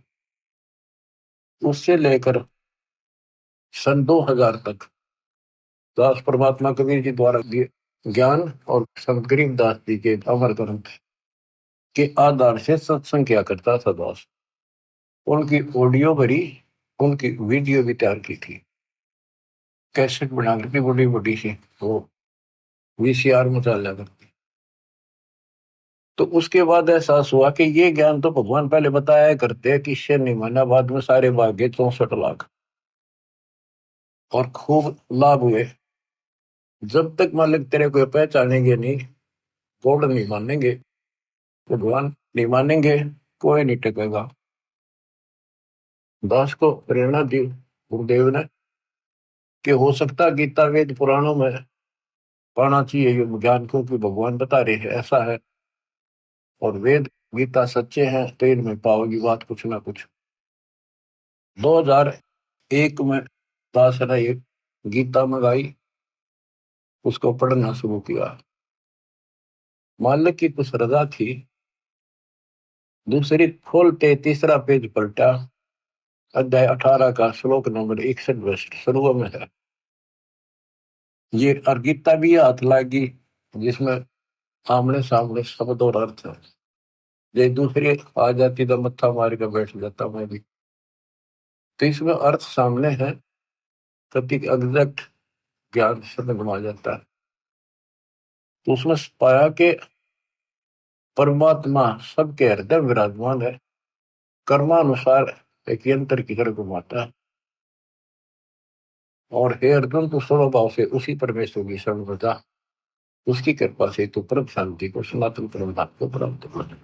उससे लेकर सन 2000 तक दास परमात्मा कबीर जी द्वारा दिए ज्ञान और संत गरीबदास जी के अमर ग्रंथ के आधार से सत्संग किया करता था दास। उनकी ऑडियो भरी, उनकी वीडियो भी तैयार की थी, कैसेट बना करके बड़ी बड़ी सी, वो वीसीआर में चल करती। तो उसके बाद एहसास हुआ कि ये ज्ञान तो भगवान पहले बताया करते हैं, किससे नहीं माना। बाद में सारे भाग्य 64 लाख और खूब लाभ हुए। जब तक मालिक तेरे को पहचानेंगे नहीं, गॉड नहीं मानेंगे, भगवान नहीं मानेंगे, कोई नहीं टिकेगा। दास को प्रेरणा दी गुरुदेव ने कि हो सकता गीता वेद पुराणों में पाना चाहिए ये ज्ञान को, कि भगवान बता रहे हैं ऐसा है, और वेद गीता सच्चे हैं तो इनमें पाओगी बात कुछ ना कुछ। 2001 में दास ने ये गीता मंगाई, उसको पढ़ना शुरू किया। मालिक की कुछ रजा थी, दूसरी खोलते तीसरा पेज पलटा, अध्याय 18 का श्लोक नंबर 61 शुरू में है। ये और गीता भी हाथ लागी, जिसमें आमने सामने शब्द और अर्थ है। ये दूसरी आ जाती तो मत्था मार के बैठ जाता मैं भी। तो इसमें अर्थ सामने है, प्रतीक एग्जैक्ट ज्ञान समझ में आ जाता है। तो उसमें पाया कि परमात्मा सबके हृदय विराजमान है, कर्मानुसार एक यंत्र की तरह घुमाता है। और हे अर्जुन, तो स्वभाव से उसी परमेश्वर की शरण में जा, उसकी कृपा से तो परम शांति को, सनातन परम धाम को प्राप्त कर।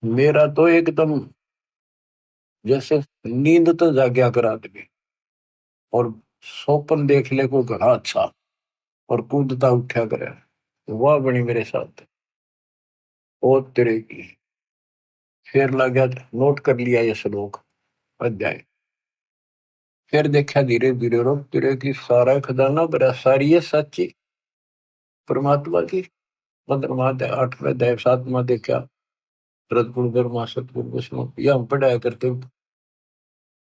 मेरा तो एकदम जैसे नींद तो जाग्या कर आदमी, और सोपन देख ले को घना अच्छा, और कूदता उठा करे, वह बनी मेरे साथ। ओ तेरे की, फिर लगा नोट कर लिया ये श्लोक अध्याय। फिर देखा धीरे धीरे रो तेरे की सारा खजाना बड़ा सारी है सच्ची परमात्मा की। 15वां 8वां अध्याय 7वां देखा, रजगुण ब्रह्मा सतगुण विष्णु, यह हम पढ़ाया करते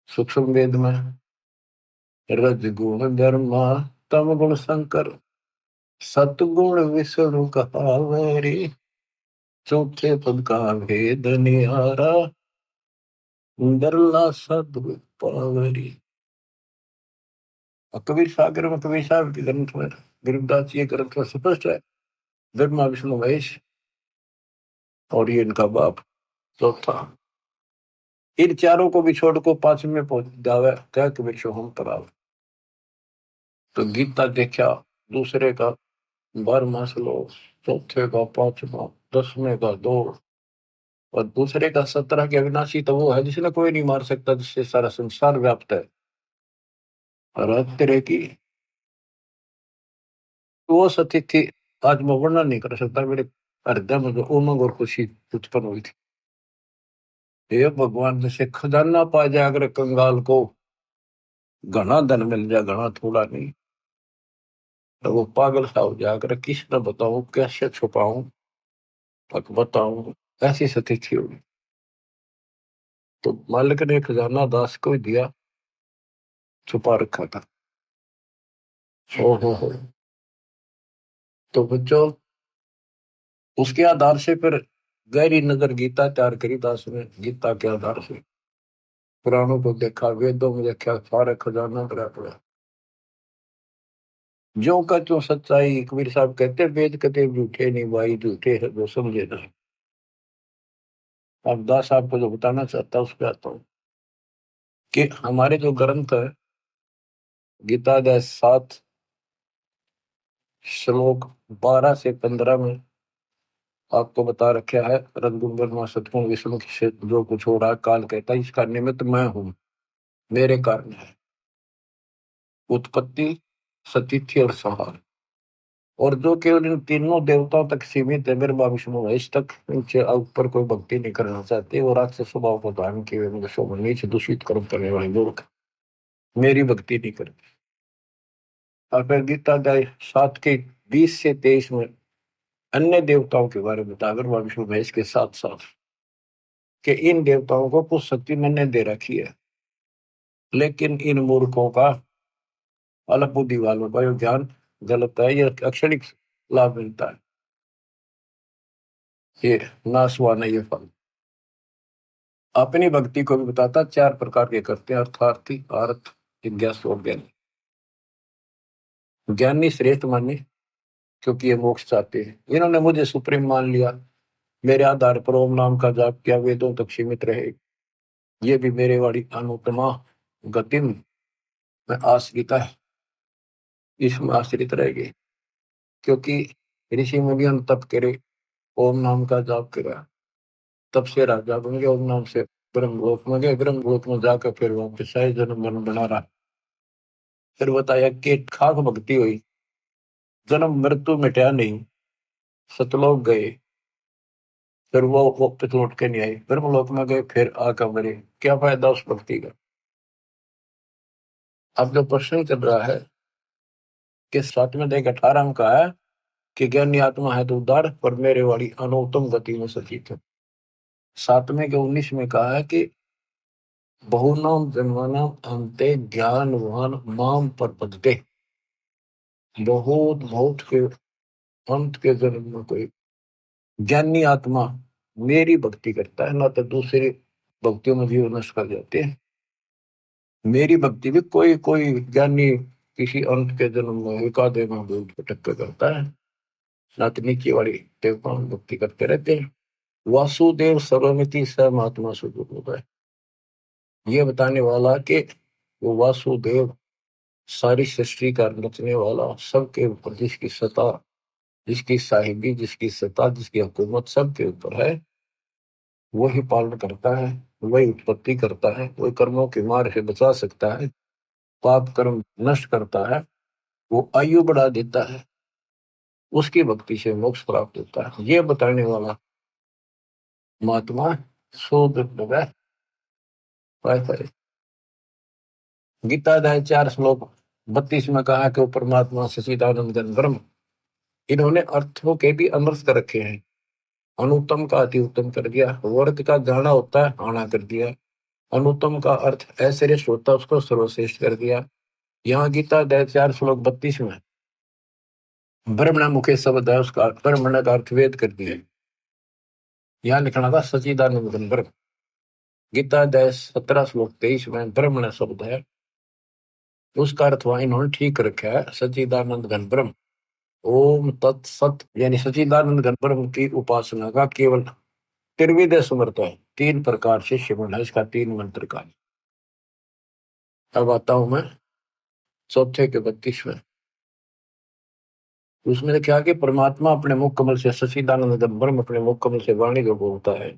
सूक्ष्म वेद में। रजगुण ब्रह्मा तम गुण शंकर, सतगुण विष्णु कहावरी, चौथे पद का भेद निहारा, डरला सदगुण पावरी। और कबीर सागर में, कबीर साहब के ग्रंथ में, गरीबदास जी के ग्रंथ में स्पष्ट है, ब्रह्मा विष्णु महेश और ये इनका बाप चौथा। इन चारों को भी छोड़ को 5वें में पहुंच जावे, क्या कबीर शो हम करावे। तो गीता देखा, दूसरे का 12वां श्लोक, चौथे का 5वां, 10वें का 2, और दूसरे का 17 के अविनाशी तो वो है जिसने कोई नहीं मार सकता, जिससे सारा संसार व्याप्त है। और तेरे की वो सतिथि आज मैं वर्णन नहीं कर सकता, मेरे हृदय में जो उमंग और खुशी उत्पन्न हुई थी। हे भगवान, जैसे खजाना पा जाए अगर कंगाल को, घना धन मिल जाए, घना थोड़ा नहीं, तो वो पागल सा हो जाकर किस न बताऊं, कैसे छुपाऊं, तक बताऊं, ऐसी स्थिति होगी। तो मालिक ने खजाना दास को ही दिया, छुपा रखा था। हो। तो बच्चों, उसके आधार से फिर गहरी नजर गीता तैयार करी दास ने। गीता के आधार से पुराणों को देखा, वेदों में देखा, सारे खजाना भरा पड़ा। ज्यों का त्यों सच्चाई। कबीर साहब कहते हैं, वेद कते झूठे नहीं भाई, झूठे है जो समझे ना। अब दास आपको जो बताना चाहता हूँ उस पर आता हूँ कि हमारे जो ग्रंथ है, गीता अध्याय 7 श्लोक 12 से 15 में आपको बता रखा है, रघुबर सतगुण विष्णु से जो कुछ हो रहा, काल कहता है इसका निमित्त मैं हूं, मेरे कारण है उत्पत्ति, सतिथि और संहार। और जो केवल इन तीनों देवताओं तक सीमित है, ब्रह्मा विष्णु महेश तक, इनसे ऊपर कोई भक्ति नहीं करना चाहते, वो राक्षस स्वभाव को धारण किए हुए नीच दूषित कर्म करने वाले लोग मेरी भक्ति नहीं करते। और फिर गीता अध्याय 7 के 20 से 23 में अन्य देवताओं के बारे में बता, ब्रह्मा विष्णु महेश के साथ साथ कि इन देवताओं को कुछ शक्ति मैंने दे रखी है, लेकिन इन मूर्खों का, अल्प बुद्धि वालों का ये ज्ञान गलत है, ये अक्षणिक लाभ मिलता है, ये नाशवान है ये फल। अपनी भक्ति को भी बताता, 4 प्रकार के करते हैं, अर्थार्थी, अर्थ, जिज्ञासु और ज्ञानी। ज्ञानी श्रेष्ठ माने क्योंकि ये मोक्ष चाहते हैं, इन्होंने मुझे सुप्रीम मान लिया, मेरे आधार पर ओम नाम का जाप किया, वेदों तक सीमित रहे, ये भी मेरे वाली अनुत्तमा गति में आश्रित है, इसमें आश्रित रहेगी। क्योंकि ऋषि मुनि तप करे, ओम नाम का जाप करा, तब से राजा बन गए, ओम नाम से ब्रह्मलोक में गए, ब्रह्मलोक में जाकर फिर वहां पे सह जन्म मन बना रहा। फिर बताया कि खाक भक्ति हुई, जन्म मृत्यु मिटाया नहीं, सतलोक गए, फिर वो वापस लौट के नहीं आई, ब्रह्मलोक में गए, फिर आकर मरे, क्या फायदा उस भक्ति का। अब जो प्रश्न चल रहा है कि 7वें अध्याय 18 में कहा है कि ज्ञानी आत्मा है तो उदार, पर मेरे वाली अनुत्तम गति में सचित है। 7वें के 19 में कहा है कि बहुनाम जन्मानाम अंते ज्ञानवान माम प्रपद्यते, बहुत बहुत के अंत के जन्म में कोई ज्ञानी आत्मा मेरी भक्ति करता है, ना तो दूसरी भक्तियों में जीव नष्ट कर जाते हैं। मेरी भक्ति भी कोई कोई ज्ञानी किसी अंत के जन्म में एकादे में भटक कर करता है, ना तो नीचे वाली देवताओं में भक्ति करते रहते हैं। वासुदेव सर्वमिति स महात्मा सुदूर होता है, ये बताने वाला कि वो वासुदेव सारी सृष्टि का रचने वाला, सबके ऊपर जिसकी सत्ता, जिसकी साहिबी, जिसकी सत्ता, जिसकी हुकूमत सबके ऊपर है, वही पालन करता है, वही उत्पत्ति करता है, वही कर्मों की मार से बचा सकता है, पाप कर्म नष्ट करता है, वो आयु बढ़ा देता है, उसकी भक्ति से मोक्ष प्राप्त होता है, ये बताने वाला महात्मा शोध गीता अध्याय 4 श्लोक 32 में कहा कि वो परमात्मा सच्चिदानंद घन ब्रह्म। इन्होंने अर्थों के भी अनर्थ कर रखे हैं, अनुत्तम का अति उत्तम कर दिया, वर्ग का जाना होता है आना कर दिया, अनुत्तम का अर्थ अश्रेष्ठ होता है उसको सर्वश्रेष्ठ कर दिया। यहाँ गीता अध्याय 4 श्लोक 32 में ब्रह्मण मुखे शब्द है, उसका ब्रह्मण का अर्थ वेद कर दिया, यहाँ लिखना था सच्चिदानंद घन ब्रह्म। गीता अध्याय 17 श्लोक 23 में ब्रह्मण शब्द है, उसका अर्थ वहां इन्होंने ठीक रखा है, सच्चिदानंद घन ब्रह्म। ओम तत्सत यानी सच्चिदानंद घन ब्रह्म की उपासना का केवल त्रिविध समर्थ है, 3 प्रकार से शिवण है इसका, 3 मंत्र का। अब आता हूं मैं चौथे के 32 में, उसमें क्या कि परमात्मा अपने मुख कमल से, सच्चिदानंद ब्रह्म अपने मुख कमल से वाणी जो बोलता है,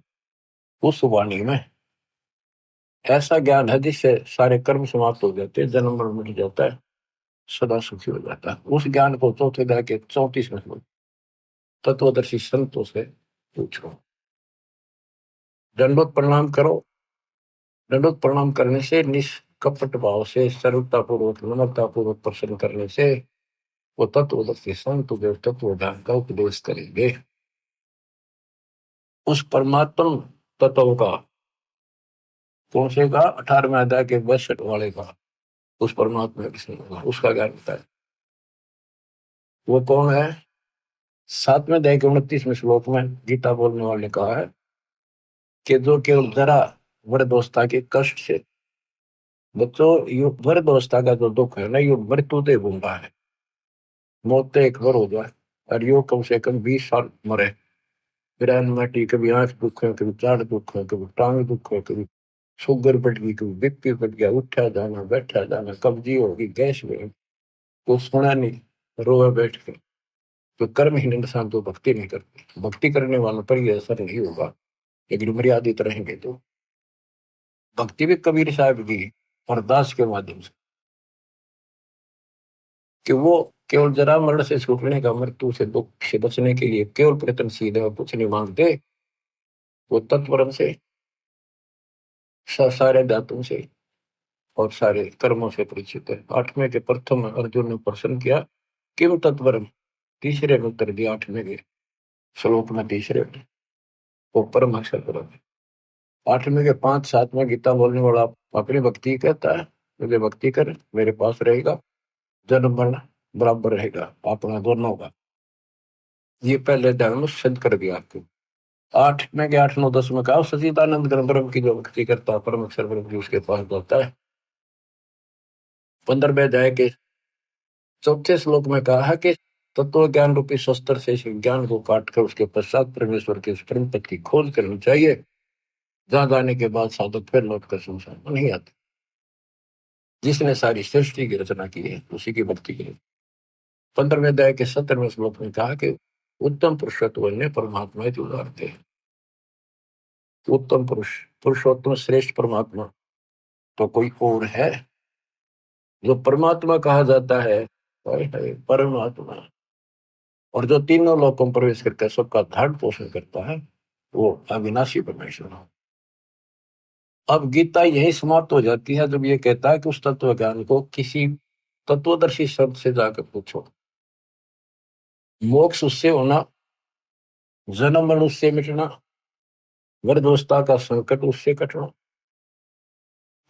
उस वाणी में ऐसा ज्ञान है जिससे सारे कर्म समाप्त हो जाते हैं, जन्म मरण मिट जाता है, सदा सुखी हो जाता है। उस ज्ञान को चौथे अध्याय के 34 में तत्वदर्शी संतों से पूछो, दंडोत प्रणाम करो। दंडोत प्रणाम करने से, निष्कपट भाव से, सरलता पूर्वक, नम्रता पूर्वक प्रसन्न करने से वो तत्वदर्शी संत जो तत्व ज्ञान का उपदेश करेंगे। उस परमात्म तत्व का, कौन से का, 18वें अध्याय के 62 वाले का, उस परमात्मा का उसका ज्ञान होता है। वो कौन है? 7वें अध्याय के 29वें श्लोक में गीता बोलने वाले ने कहा है कि जो केवल जरा वृद्धावस्था के कष्ट से, बच्चों, वृद्धावस्था का जो दुख है ना, ये मृत्यु दे घूमता है, मौत तो एक बार हो जाए, और यो कम से कम 20 साल मरे, फिर एनमाटी, कभी आंख दुख है, कभी चार दुख है, कभी टांग दुख है, कभी शुगर बढ़ गई, कभी बीपी बढ़ गया, उठा जाना बैठा जाना, कब्जी होगी, गैस में, तो सुना नहीं, रोए बैठ के। तो कर्महीन इंसान तो भक्ति नहीं करते, भक्ति करने वालों पर यह असर नहीं होगा, लेकिन मर्यादित रहेंगे तो। भक्ति भी कबीर साहब की अरदास के माध्यम से, कि वो केवल जरा मरण से छूटने का, मृत्यु से दुख से बचने के लिए केवल प्रयत्नशील है और कुछ नहीं मांगते। वो तत्परम से, सारे धातुओं से और सारे कर्मों से परिचित है। आठवें के प्रथम अर्जुन ने प्रश्न किया, किम तत्परम, तीसरे में उत्तर दिया, आठवें के श्लोक में तीसरे में, वो परम अक्षर परम है। आठवें के 5-7 में गीता बोलने वाला अपनी भक्ति कहता है, मुझे भक्ति कर मेरे पास रहेगा, जन्म मरण बराबर रहेगा अपना दोनों का। ये पहले ध्यान में सिद्ध कर दिया आपको। 8 में के 8, 9, 10 में कहा, सचिदानंद घन ब्रह्म की जो भक्ति करता है, परम अक्षर ब्रह्म जी उसके पास जाता है। 15वें अध्याय के चौथे श्लोक में कहा है कि तत्व ज्ञान रूपी शस्त्र से इस ज्ञान को काट कर उसके पश्चात परमेश्वर के परम पद की खोज करनी चाहिए, जहां जाने के बाद साधक फिर लौट कर संसार में नहीं आते। जिसने सारी सृष्टि की रचना की है उसी की भक्ति की। 15वें अध्याय के 17वें श्लोक में कहा कि उत्तम पुरुषत्व ने परमात्मा के उदाहरण थे। उत्तम पुरुष, पुरुषोत्तम श्रेष्ठ परमात्मा तो कोई और है? जो परमात्मा कहा जाता है, परमात्मा, और जो तीनों लोकों में प्रवेश करके सबका धारण पोषण करता है, वो अविनाशी परमेश्वर है। अब गीता यही समाप्त हो जाती है जब ये कहता है कि उस तत्व ज्ञान को किसी तत्वदर्शी शब्द से जाकर पूछो। मोक्ष उससे होना, जन्म मरण उससे मिटना, वृद्धावस्था का संकट उससे कटना,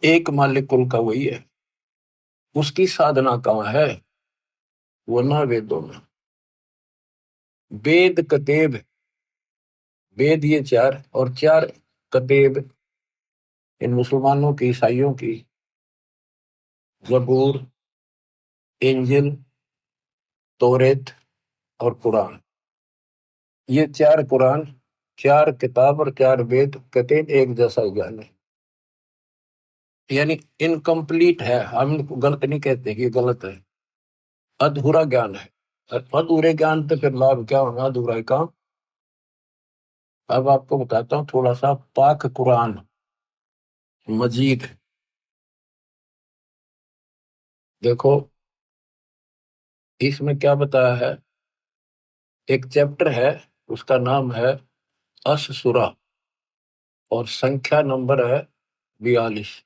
एक मालिक कुल का वही है। उसकी साधना कहाँ है? वो ना वेदों में। वेद कतेब, वेद ये 4 और 4 कतेब इन मुसलमानों की, ईसाइयों की, जबूर, इंजिल, तौरेत और कुरान। ये 4 कुरान, 4 किताब और 4 वेद कतेब एक जैसा ज्ञान है, यानी इनकम्प्लीट है। हम इनको गलत नहीं कहते कि गलत है, अधूरा ज्ञान है। अधूरे ज्ञान तो फिर लाभ क्या होगा, अधूरा ही काम। अब आपको बताता हूँ थोड़ा सा पाक कुरान मजीद। देखो इसमें क्या बताया है, एक चैप्टर है, उसका नाम है अस-सुरा, और संख्या नंबर है 42,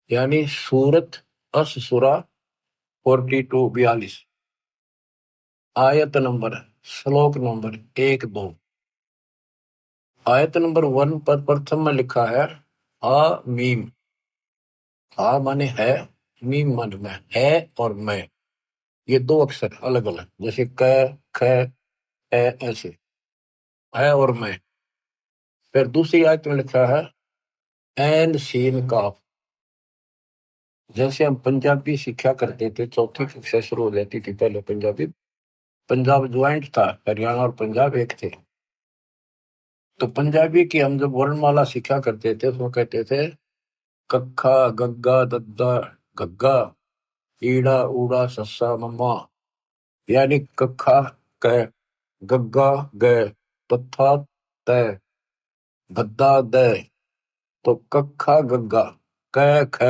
यानी सूरत अस-सुरा 42, आयत नंबर, श्लोक नंबर 1-2। आयत नंबर 1 पर प्रथम में लिखा है आ मीम। आ माने है, मीम माने मैं, है और मैं, ये 2 अक्षर अलग अलग, जैसे क, ख, ए, ऐसे है और मैं। फिर दूसरी आयत में लिखा है एन सीन काफ। जैसे हम पंजाबी सीखा करते थे, चौथी कक्षा शुरू हो जाती थी पहले पंजाबी, पंजाब ज्वाइंट था, हरियाणा और पंजाब एक थे। तो पंजाबी की हम जब वर्णमाला सीखा करते थे तो कहते थे कक्खा गग्गा दद्दा गग्गा, ईड़ा ऊड़ा सस्सा मम्मा, यानी कक्खा क, गग्गा ग, तथा त, दद्दा द। तो कक्खा गग्गा, क ख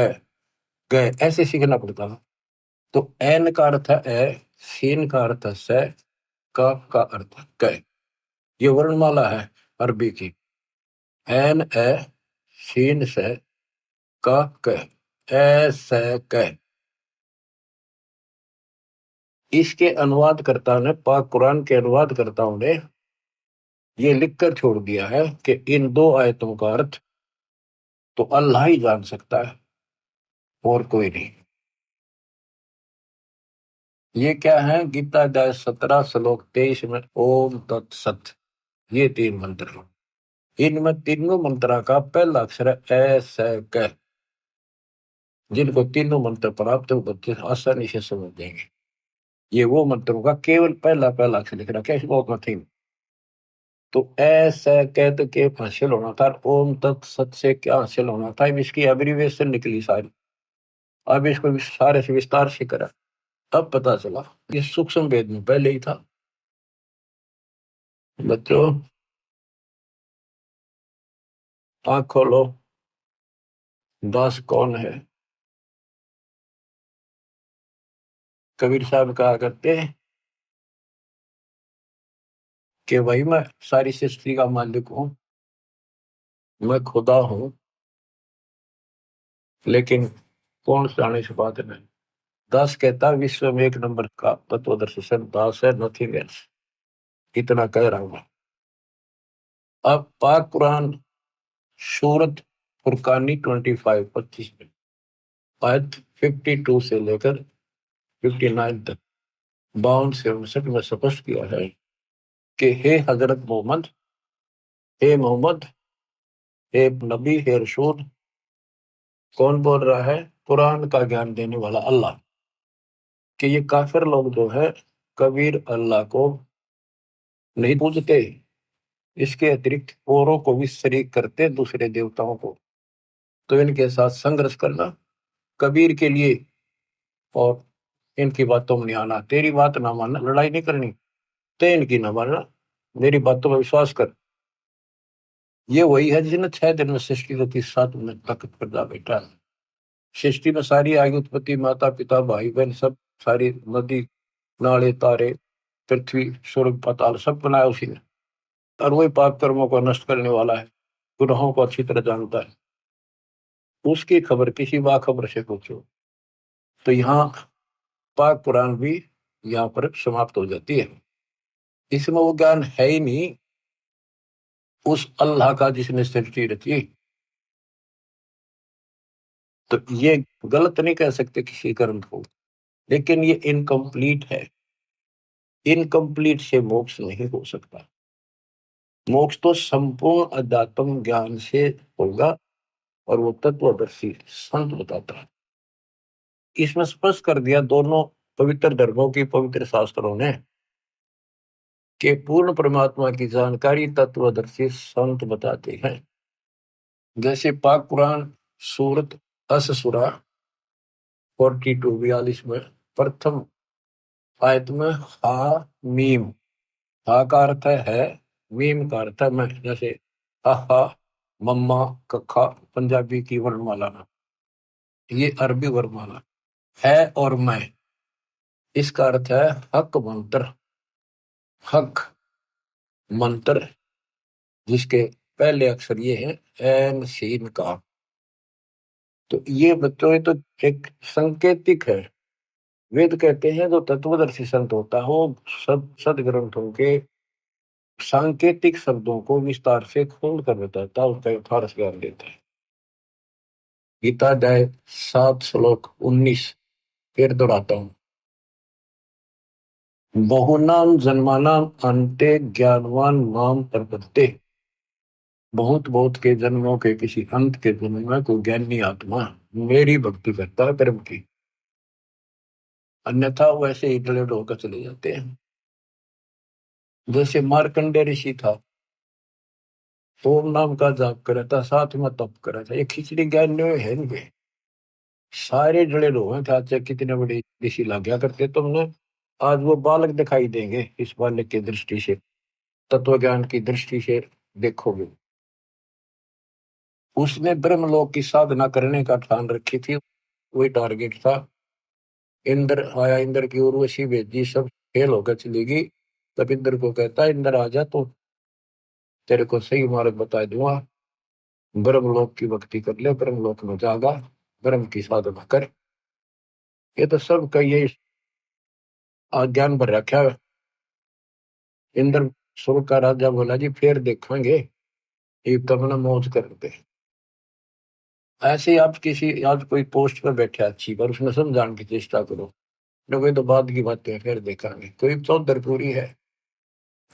ग, ऐसे सीखना पड़ता था। तो एन का अर्थ है ए, सीन का अर्थ है से, का अर्थ है क। ये वर्णमाला है अरबी की, एन ए, सीन से, का क, ए से क। इसके अनुवादकर्ता ने, पाक कुरान के अनुवादकर्ताओं ने ये लिखकर छोड़ दिया है कि इन 2 आयतों का अर्थ तो अल्लाह ही जान सकता है और कोई नहीं। ये क्या है, गीता अध्याय 17 श्लोक 23 में ओम तत्सत, ये 3 मंत्र हैं। इनमें तीनों मंत्रा का पहला अक्षर है ए से क। जिनको तीनों मंत्र प्राप्त हो बच्चे आसानी से समझ जाएंगे। ये वो मंत्रों का केवल पहला पहला अक्षर लिख रखा है, इसमें और नथिंग। तो ऐसा कहते के हासिल होना था, ओम तत्सत से क्या हासिल होना था, अब इसकी एब्रीविएशन निकली सारी। अब इसको सारे से विस्तार से करा, अब पता चला ये सूक्ष्म भेद में पहले ही था। बच्चों आंख खोलो, दास कौन है? कबीर साहब कहा करते हैं कि भाई मैं सारी सृष्टि का मालिक हूं, मैं खुदा हूं, लेकिन कौन जाने से बात नहीं। दास कहता विश्व में एक नंबर का तत्वदर्शी संत दास है, नथिंग एल्स। इतना कह रहा हूं मैं। अब पाक कुरान सूरत फुरकानी 25 में आयत 52 से लेकर 59 तक 52 से 59 में स्पष्ट किया है कि हे हजरत मोहम्मद, हे मोहम्मद, हे नबी, हे रसूल। कौन बोल रहा है? कुरान का ज्ञान देने वाला अल्लाह। कि ये काफिर लोग जो है कबीर अल्लाह को नहीं पूजते, इसके अतिरिक्त औरों को भी शरीक करते, दूसरे देवताओं को। तो इनके साथ संघर्ष करना कबीर के लिए, और इनकी बातों में नहीं आना। तेरी बात ना मानना, लड़ाई नहीं करनी, ते इनकी ना मानना, मेरी बातों में विश्वास कर। ये वही है जिसने 6 दिन में सृष्टि को 7 मिनट तक पैदा बैठा। सृष्टि में सारी आयु उत्पत्ति, माता पिता भाई बहन सब, सारी नदी नाले तारे पृथ्वी स्वर्ग पाताल सब बनाया उसी ने। और वही पाप कर्मों को नष्ट करने वाला है, गुनाहों को अच्छी तरह जानता है। उसकी खबर किसी बाखबर से पूछो। तो यहाँ पाक कुरान भी यहाँ पर समाप्त हो जाती है। इसमें वो ज्ञान है ही नहीं उस अल्लाह का जिसने सृष्टि रची। तो ये गलत नहीं कह सकते किसी ग्रंथ को, लेकिन ये इनकम्प्लीट है। इनकम्प्लीट से मोक्ष नहीं हो सकता। मोक्ष तो संपूर्ण अध्यात्म ज्ञान से होगा, और वो तत्वदर्शी संत बताता है। इसमें स्पष्ट कर दिया दोनों पवित्र धर्मों की पवित्र शास्त्रों ने कि पूर्ण परमात्मा की जानकारी तत्वदर्शी संत बताते हैं। जैसे पाक कुरान सूरत अस-सूरा 42 में प्रथम आयत में हा मीम, हा का अर्थ है, मीम का अर्थ है मैं। जैसे हा, मम्मा, कखा पंजाबी की वर्णमाला में, ये अरबी वर्णमाला है। और मैं, इसका अर्थ है हक मंत्र। हक मंत्र जिसके पहले अक्षर ये है एन सीन का। तो ये बच्चों, ये तो एक संकेतिक है। वेद कहते हैं जो तत्वदर्शी संत होता है वो सदग्रंथों के सांकेतिक शब्दों को विस्तार से खोल कर बताता है, उसका यथार्थ ज्ञान देता है। गीता अध्याय 7 श्लोक 19 फिर दोहराता हूँ। बहुनाम जन्मानाम अन्ते ज्ञानवान नाम प्रपद्ये। बहुत बहुत के जन्मों के किसी अंत के जन्म में कोई ज्ञानी आत्मा मेरी भक्ति करता है कर्म की, अन्यथा वैसे ही डले होकर चले जाते हैं। जैसे मार्कंडे ऋषि था, ओम नाम का जाप करा था, साथ में तप करा था। ये खिचड़ी ज्ञान है नहीं, सारे जड़े लोग हैं। चाचा कितने बड़े ऋषि लग गया करते तुमने, आज वो बालक दिखाई देंगे। इस बालक की दृष्टि से, तत्व ज्ञान की दृष्टि से देखोगे, उसने ब्रह्मलोक की साधना करने का ठान रखी थी। वही टारगेट था। इंद्र आया, इंद्र की उर्वशी भेजी, सब फेल होकर चली गई। तब इंद्र को कहता है, इंद्र आजा तो तेरे को सही मार्ग बता दूंगा। ब्रह्मलोक की भक्ति कर ले, ब्रह्मलोक में जागा, ब्रह्म की साधना कर। ये तो सब का ये ज्ञान भर रखा है। इंद्र स्वर्ग का राजा बोला जी फिर देखेंगे, ये तब ना मौज करते। ऐसे ही आप किसी आज कोई पोस्ट पर बैठे अच्छी, पर उसमें समझाने की चेष्टा करो, न कोई तो बाद की बातें फिर देखेंगे। कोई चौधर पूरी है,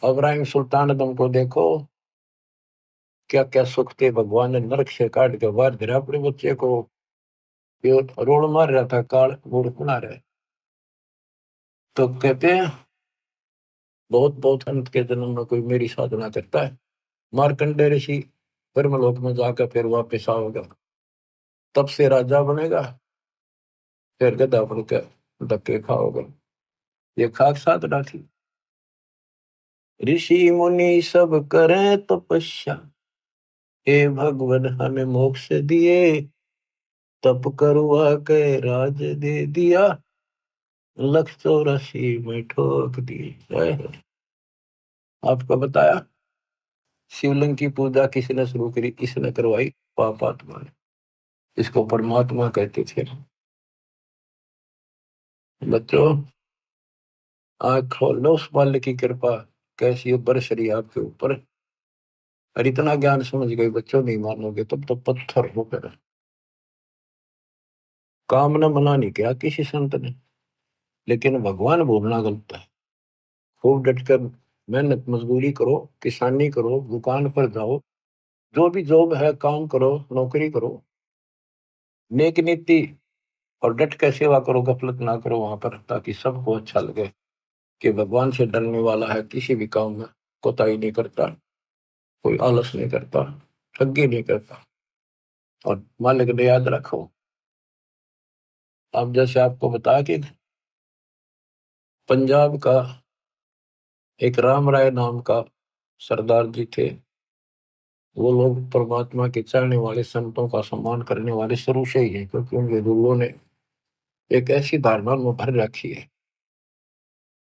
इब्राहिम सुल्तान आदम को देखो, क्या क्या सुख थे, भगवान ने नरक से काट के बाहर गिरा अपने बच्चे को। ये रोड मार रहा था, काल मूर्ख बना रहे। तो कहते हैं बहुत बहुत अंत के जन्म में कोई मेरी साधना करता है, मार्कंडेय ऋषि ब्रह्मलोक में जाकर फिर वापस आओगे, तब से राजा बनेगा, फिर गधा बनकर धक्के खाओगे। ये खाक साधना थी। ऋषि मुनि सब करें तपस्या, हे भगवान हमें मोक्ष दिए, तप करवा के राज दे दिया, 184 में ठोक दिए। आपको बताया शिवलिंग की पूजा किसने शुरू करी, इसने करवाई, पापात्मा ने। इसको परमात्मा कहते थे। बच्चों आँख खोल लो, उस बाल्य की कृपा कैसी बरस रही आपके ऊपर। और इतना ज्ञान समझ गए बच्चों, नहीं मानोगे तब तो पत्थर होकर। काम न मना नहीं किया किसी संत ने, लेकिन भगवान भूलना गलत है। खूब डटकर मेहनत मजदूरी करो, किसानी करो, दुकान पर जाओ, जो भी जॉब है काम करो, नौकरी करो, नेक नीति और डट कर सेवा करो, गफलत ना करो वहां पर, ताकि सबको अच्छा लगे कि भगवान से डरने वाला है, किसी भी काम में कोताही नहीं करता, कोई आलस नहीं करता, ठगी नहीं करता। और मालिक ने याद रखो, अब जैसे आपको बताया कि पंजाब का एक राम राय नाम का सरदार जी थे। वो लोग परमात्मा के चाहने वाले, संतों का सम्मान करने वाले शुरू से ही हैं, क्योंकि उनके गुरुओं ने एक ऐसी धारणा उनमें भर रखी है।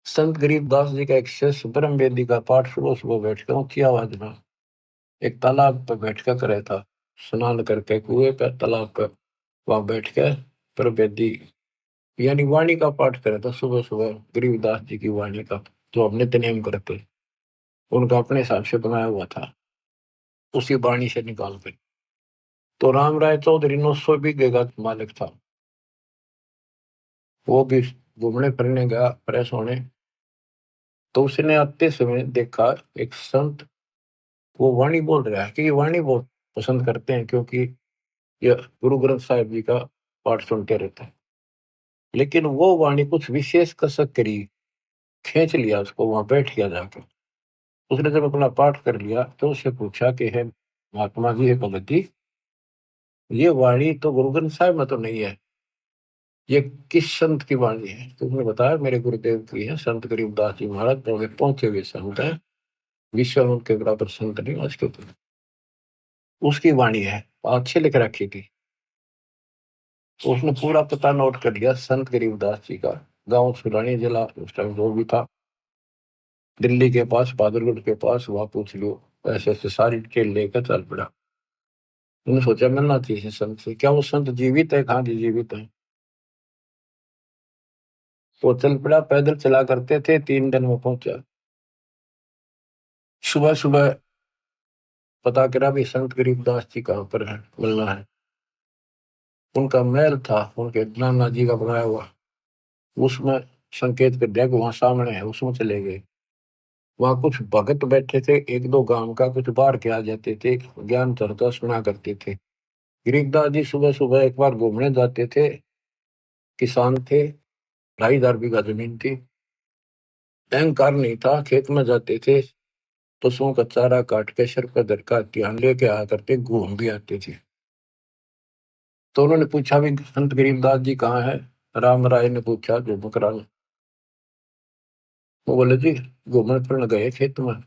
संत गरीबदास जी का एक शिष्य ब्रह्म वेदी का पाठ सुबह सुबह बैठकर ऊंची आवाज में एक तालाब पर बैठकर करे था, स्नान करके कुएं पर, तालाब पर वहां बैठ कर ब्रह्म वेदी यानी वाणी का पाठ करे था सुबह सुबह, गरीबदास जी की वाणी का, जो अब नित्य करते, उनका अपने हिसाब से बनाया हुआ था, उसी वाणी से निकाल कर। तो राम राय चौधरी 900 बीघे का मालिक था। वो भी घूमने फिरने गया फ्रेश होने, तो उसने आते समय देखा एक संत, वो वाणी बोल रहा है कि ये वाणी बहुत पसंद करते हैं, क्योंकि ये गुरु ग्रंथ साहिब जी का पाठ सुनते रहते हैं। लेकिन वो वाणी कुछ विशेष कसक करी, खींच लिया उसको, वहां बैठ गया जाकर। उसने जब अपना पाठ कर लिया तो उससे पूछा कि है महात्मा जी, है भगत जी, ये वाणी तो गुरु ग्रंथ साहिब में तो नहीं है, ये किस संत की वाणी है? तो उसने बताया मेरे गुरुदेव की है, संत गरीबदास जी महाराज, बड़े पहुंचे हुए संत है, विश्व में उनके बराबर संत नहीं आज के ऊपर। उसकी वाणी है, अच्छे लिख रखी थी। तो उसने पूरा पता नोट कर लिया संत गरीबदास जी का, गांव सुलानी जिला उस टाइम जो भी था, दिल्ली के पास, बहादुरगढ़ के पास, वहां पूछ लो। ऐसे ऐसे सारी डिटेल लेकर चल पड़ा। उन्होंने सोचा मिलना चाहिए संत से, क्या वो संत जीवित है? कहाँ जी जीवित है। वो चल पड़ा, पैदल चला करते थे, 3 दिन में पहुंचा। सुबह सुबह पता करा भी संत गरीबदास जी कहाँ पर है, मिलना है। उनका महल था, उनके नाना जी का बनाया हुआ, उसमें संकेत कर दिया कि वहां सामने है, उसमें चले गए। वहां कुछ भगत बैठे थे, एक दो गांव का, कुछ बाहर के आ जाते थे, ज्ञान चर्चा सुना करते थे। गरीबदास जी सुबह सुबह एक बार घूमने जाते थे, किसान थे, 2,500 बीघा जमीन थी, अहंकार नहीं था, खेत में जाते थे, पशुओं का चारा काट के सर पर धरका ध्यान लेके आया करते, घूम भी आते थे। तो उन्होंने पूछा भी संत गरीबदास जी कहाँ है? राम राय ने पूछा, जो बकरा ने। वो बोले जी घूमने फिरने गए खेत में,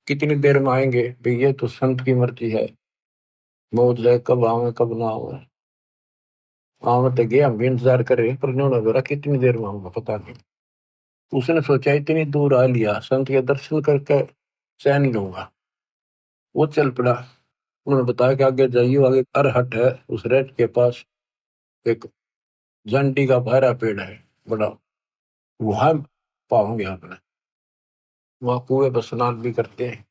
कितनी देर में आएंगे? भाई ये तो संत की मर्जी है, मौत जाए कब आवे कब ना आवे। हाँ तो गया, हम भी इंतजार कर रहे हैं, पर उन्होंने बोला कितनी देर में आऊंगा पता नहीं। उसने सोचा इतनी दूर आ लिया, संत के दर्शन करके चैन लूंगा। वो चल पड़ा। उन्होंने बताया कि आगे जाइए, आगे अरहट है, उस रेत के पास एक जंटी का बहरा पेड़ है बड़ा, वहां पाओगे आपने, वहां कुएं पर स्नान भी करते हैं।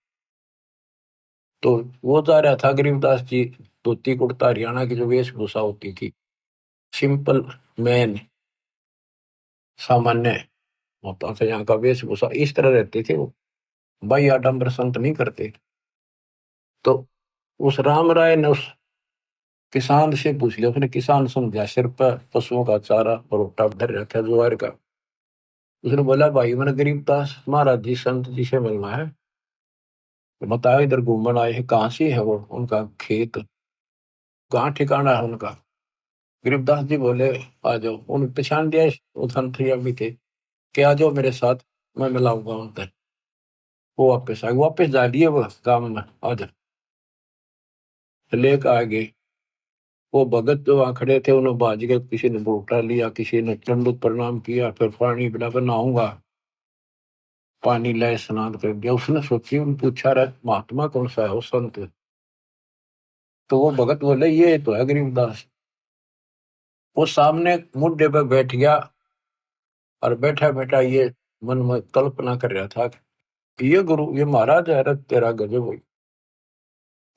तो वो जा रहा था गरीबदास जी, धोती कुर्ता हरियाणा की जो वेशभूषा होती थी, सिंपल मैन, सामान्य होता था यहाँ का वेशभूषा, इस तरह रहते थे वो, भाई आडम्बर संत नहीं करते। तो उस राम राय ने उस किसान से पूछ लिया, उसने किसान समझा, सिर पर पशुओं का चारा और भुट्टा धर रखा ज्वार का। उसने बोला भाई मैंने गरीबदास महाराज जी संत जी से मिलना है, तो बताओ इधर घूमन आए हैं, कहाँ से है वो, उनका खेत कहाँ ठिकाना है उनका। गरीबदास जी बोले आ जाओ, उन्हें पहचान दिया वो संत भी थे कि आ जाओ मेरे साथ, मैं मिलाऊंगा उनसे। वो वापस आ गए, वापस जा दिए वो गांव में, आ जा लेकर आ गए। वो भगत जो वहां खड़े थे उन्हें बाज गए, किसी ने बूटा लिया, किसी ने दंडवत प्रणाम किया, फिर पानी पिला कर नहाऊंगा, पानी लाए स्नान कर दिया। उसने सोची, उन पूछा रहा महात्मा कौन सा है वो संत, तो वो भगत बोले ये तो है गरीबदास। वो सामने मुड्डे पे बैठ गया और बैठा बैठा ये मन में कल्पना कर रहा था कि ये गुरु ये महाराज है, तेरा गजब हुई।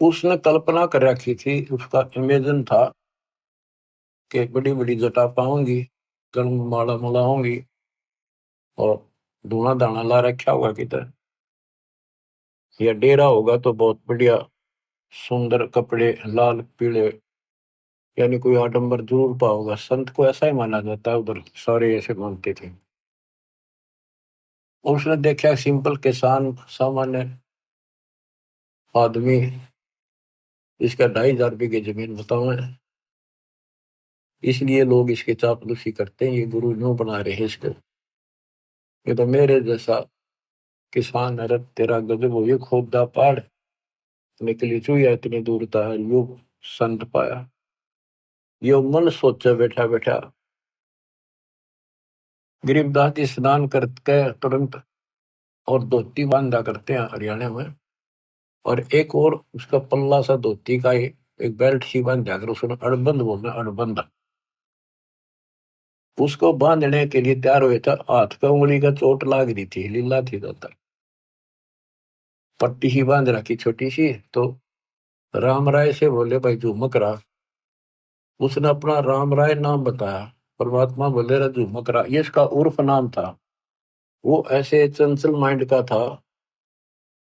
उसने कल्पना कर रखी थी, उसका इमेजिन था कि बड़ी बड़ी जटा पाऊंगी, गल में माला माला होंगी और धूना दाना ला रखा होगा किधर, या डेरा होगा तो बहुत बढ़िया सुंदर कपड़े लाल पीले, यानी कोई आडंबर जरूर पाओगा। संत को ऐसा ही माना जाता है, उधर सारे ऐसे मानते थे। और उसने देखा सिंपल किसान सामान्य आदमी, इसका 2,500 बीघे जमीन बताओ है, इसलिए लोग इसकी चापलूसी करते हैं, ये गुरु यूं बना रहे हैं इसको, ये तो मेरे जैसा किसान है, तेरा गजब हो, ये खोदा पहाड़ निकली चुया इतनी दूर था, यो संत पाया। यो मन सोचे बैठा बैठा। गरीबदास जी स्नान करके तुरंत और धोती बांधा करते हैं हरियाणा में, और एक और उसका पल्ला सा धोती का एक बेल्ट सी बांध जाकर उसने अड़बंद बोलना, अड़बंद उसको बांधने के लिए तैयार हुए था। हाथ पे उंगली का चोट लाग रही थी, लीला थी दाता, पट्टी ही बांध रखी छोटी सी। तो राम राय से बोले भाई झुमक रहा, उसने अपना राम राय नाम बताया। परमात्मा बोले रहा झुमक रहा, ये इसका उर्फ नाम था। वो ऐसे चंचल माइंड का था,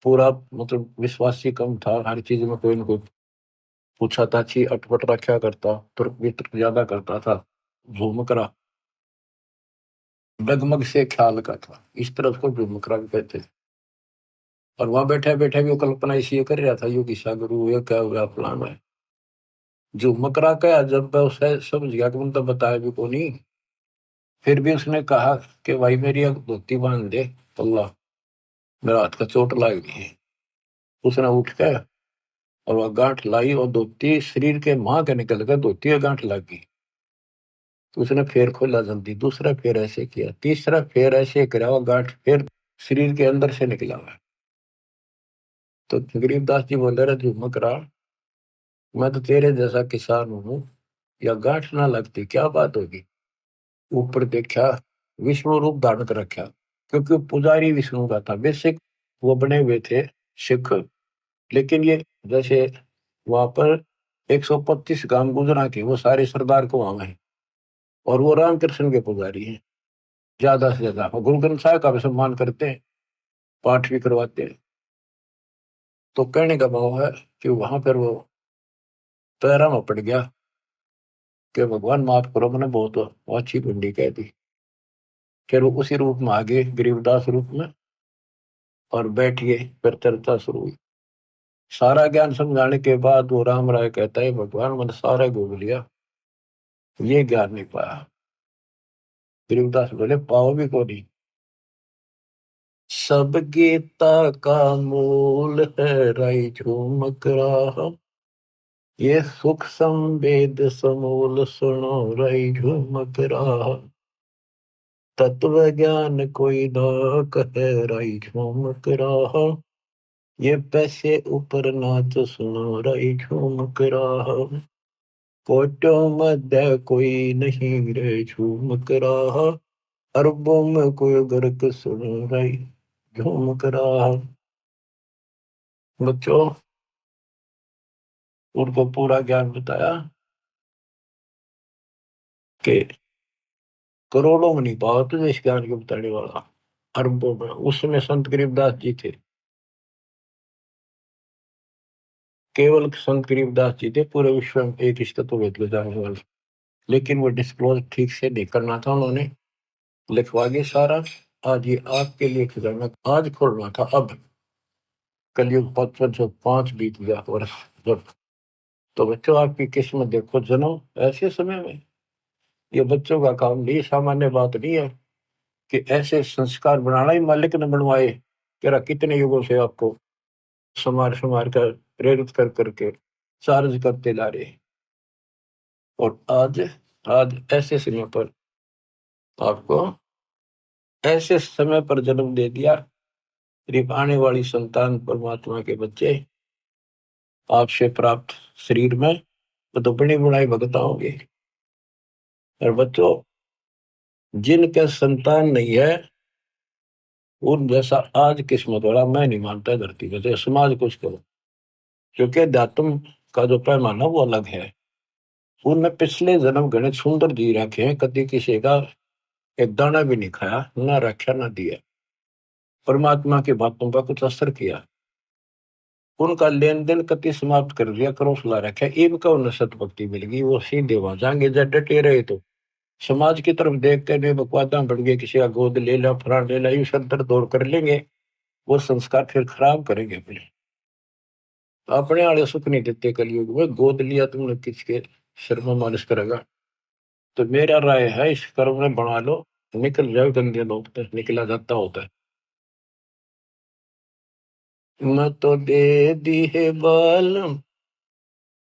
पूरा मतलब विश्वासी कम था, हर चीज में कोई न कोई पूछा ताछी अटपट रखा करता, तुर्क वितर्क ज्यादा करता था। झुमकरा डगमग से ख्याल का था, इस तरह उसको झुमकरा भी कहते थे। और वहां बैठे बैठे भी वो कल्पना इसी कर रहा था, यो किसा गुरु ये क्या हुआ फलाना है। झुमकरा का जब मैं उसे समझ गया कि मतलब बताया भी को नहीं, फिर भी उसने कहा कि भाई मेरी एक धोती बांध दे, अल्लाह मेरा हाथ का चोट लग गई है। उसने उठ के और वह गांठ लाई, और धोती शरीर के मां के निकल कर धोती का गांठ लग गई। तो उसने फेर खोला जल्दी, दूसरा फेर ऐसे किया, तीसरा फेर ऐसे करा, वो गांठ फिर शरीर के अंदर से निकला हुआ। तो गरीबदास जी बोले रहे झुमक रहा, मैं तो तेरे जैसा किसान हूं, या गांठ ना लगती क्या बात होगी। ऊपर देखा, विष्णु रूप धारण कर रखा, क्योंकि पुजारी विष्णु का था बेसिक, वो बने हुए थे सिख। लेकिन ये जैसे वहां पर 125 गांव गुजरा के वो सारे सरदार को वहां है, और वो रामकृष्ण के पुजारी हैं ज्यादा से ज्यादा, और गुरु ग्रंथ साहिब का भी सम्मान करते हैं, पाठ भी करवाते हैं। तो कहने का भाव है कि वहां पर वो पैरा में पड़ गया कि भगवान माफ करो, मैंने बहुत अच्छी पिंडी कह दी। फिर वो उसी रूप में आ गए, गरीबदास रूप में, और बैठ गए, फिर चर्चा शुरू हुई। सारा ज्ञान समझाने के बाद वो राम राय कहता है भगवान मैंने सारा घूम लिया, ये ज्ञान नहीं पाया। गरीबदास बोले पाओ भी को नहीं। सब गीता का मूल है राई झूमक रहा, ये सुख संवेद समूल सुनो राई झूमक रहा, तत्व ज्ञान कोई ना कहे राई झूमक रहा, ये पैसे ऊपर नाच सुनो राई झूमक रहा, कोटों मध्य कोई नहीं रे झूमक रहा, अरबों में कोई गर्क सुनो राई झूमक रहा। बच्चों उनको पूरा ज्ञान बताया कि करोड़ों में नहीं पाओ तुझे इस ज्ञान को बताने वाला, अरबों में। उस समय संत गरीबदास जी थे, केवल संत गरीबदास जी थे पूरे विश्व में एक रिश्ता तो वेद जाने वाले। लेकिन वो डिस्क्लोज ठीक से नहीं करना था, उन्होंने लिखवा दिया सारा, आज ये आपके लिए खजाना आज खोलना था। अब कलयुग 5 बीत गया वर्ष जब। तो बच्चों आपकी किस्मत देखो, जन्म ऐसे समय में, ये बच्चों का काम नहीं, सामान्य बात नहीं है कि ऐसे संस्कार बनाना ही मालिक ने बनवाए। तेरा कितने युगों से आपको संवार संवार कर प्रेरित कर करके चार्ज करते ला रहे, और आज आज ऐसे समय पर आपको ऐसे समय पर जन्म दे दिया। करीब आने वाली संतान परमात्मा के बच्चे आपसे प्राप्त शरीर में तो बड़ी बुढ़ाई भगता होंगे। और बच्चों जिनके संतान नहीं है उन जैसा आज किस्मत वाला मैं नहीं मानता धरती में, तो समाज कुछ करो, क्योंकि अध्यात्म का जो पैमाना वो अलग है। उनने पिछले जन्म घने सुंदर जी रखे हैं, कभी किसी का एक दाना भी नहीं खाया, ना रखा ना दिया, परमात्मा की बातों पर कुछ असर किया, उनका लेन देन कति समाप्त कर दिया, करोसला रखा, इनका उन्हें सतभक्ति मिल गई, वो सीधे वहां जाएंगे। जब डटे रहे तो समाज की तरफ देखते नहीं, बकवादा बढ़ गए, किसी का गोद ले ला, फरान ले ला, यू सर दौड़ कर लेंगे, वो संस्कार फिर खराब करेंगे अपने। अपने वाले सुख नहीं देते कलयुग में, गोद लिया तुमने किसके सिर में मालिश करेगा। तो मेरा राय है इस कर्म में बना लो, निकल जाओ गंदे लोग तक, निकला जाता होता है। मैं तो दे दी है बालम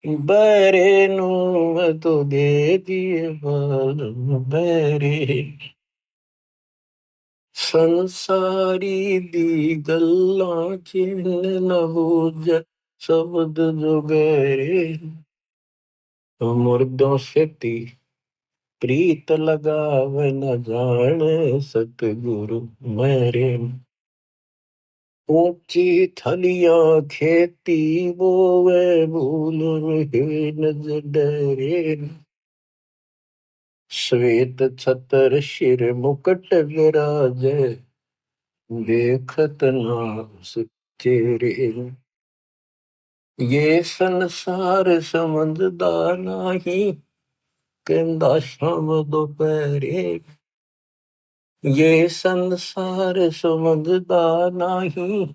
बरे नु, मैं तो दे दी है बालम बरे, संसारी दी गल्ला चिन्ह न बूझ शब्द जो गहरे, मुर्दों से ती प्रीत लगावे न जाने सतगुरु मेरे। ऊंची थलिया खेती बोवे भूल रहे नज डरे, श्वेत छतर शिर मुकुट विराजे देखत नास चेहरे। ये संसार समझदा नहीं कहंदा शाम दोपहरे, ये संसार समझदा नहीं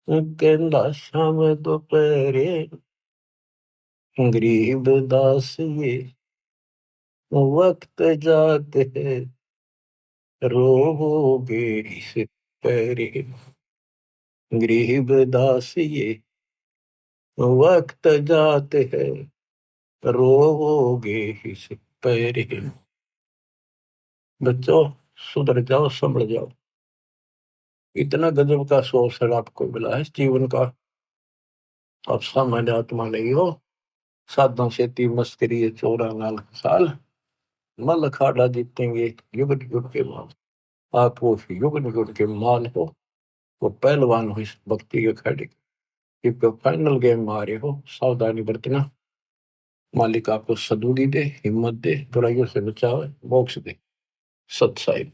कहंदा शाम दोपहरे, गरीब दास ये वक्त जाते है रोगे इस पैरे, गरीब दास ये वक्त जाते है रोगे इस पैरे। बच्चों सुधर जाओ, संभल जाओ, इतना गजब का अवसर आपको मिला है जीवन का। आप सामान्य आत्मा नहीं हो, साधना से मस्करी चौरा नाल साल मल अखाड़ा जीतेंगे युग युग के बाद। आप वो युग युग के माल हो, वो पहलवान हो इस भक्ति के खड़े के फाइनल गेम में आ रहे हो। सावधानी बरतना, मालिक आपको सदबुद्धि दे, हिम्मत दे, बुराइयों से बचावे, मोक्ष दे। सत साहिब।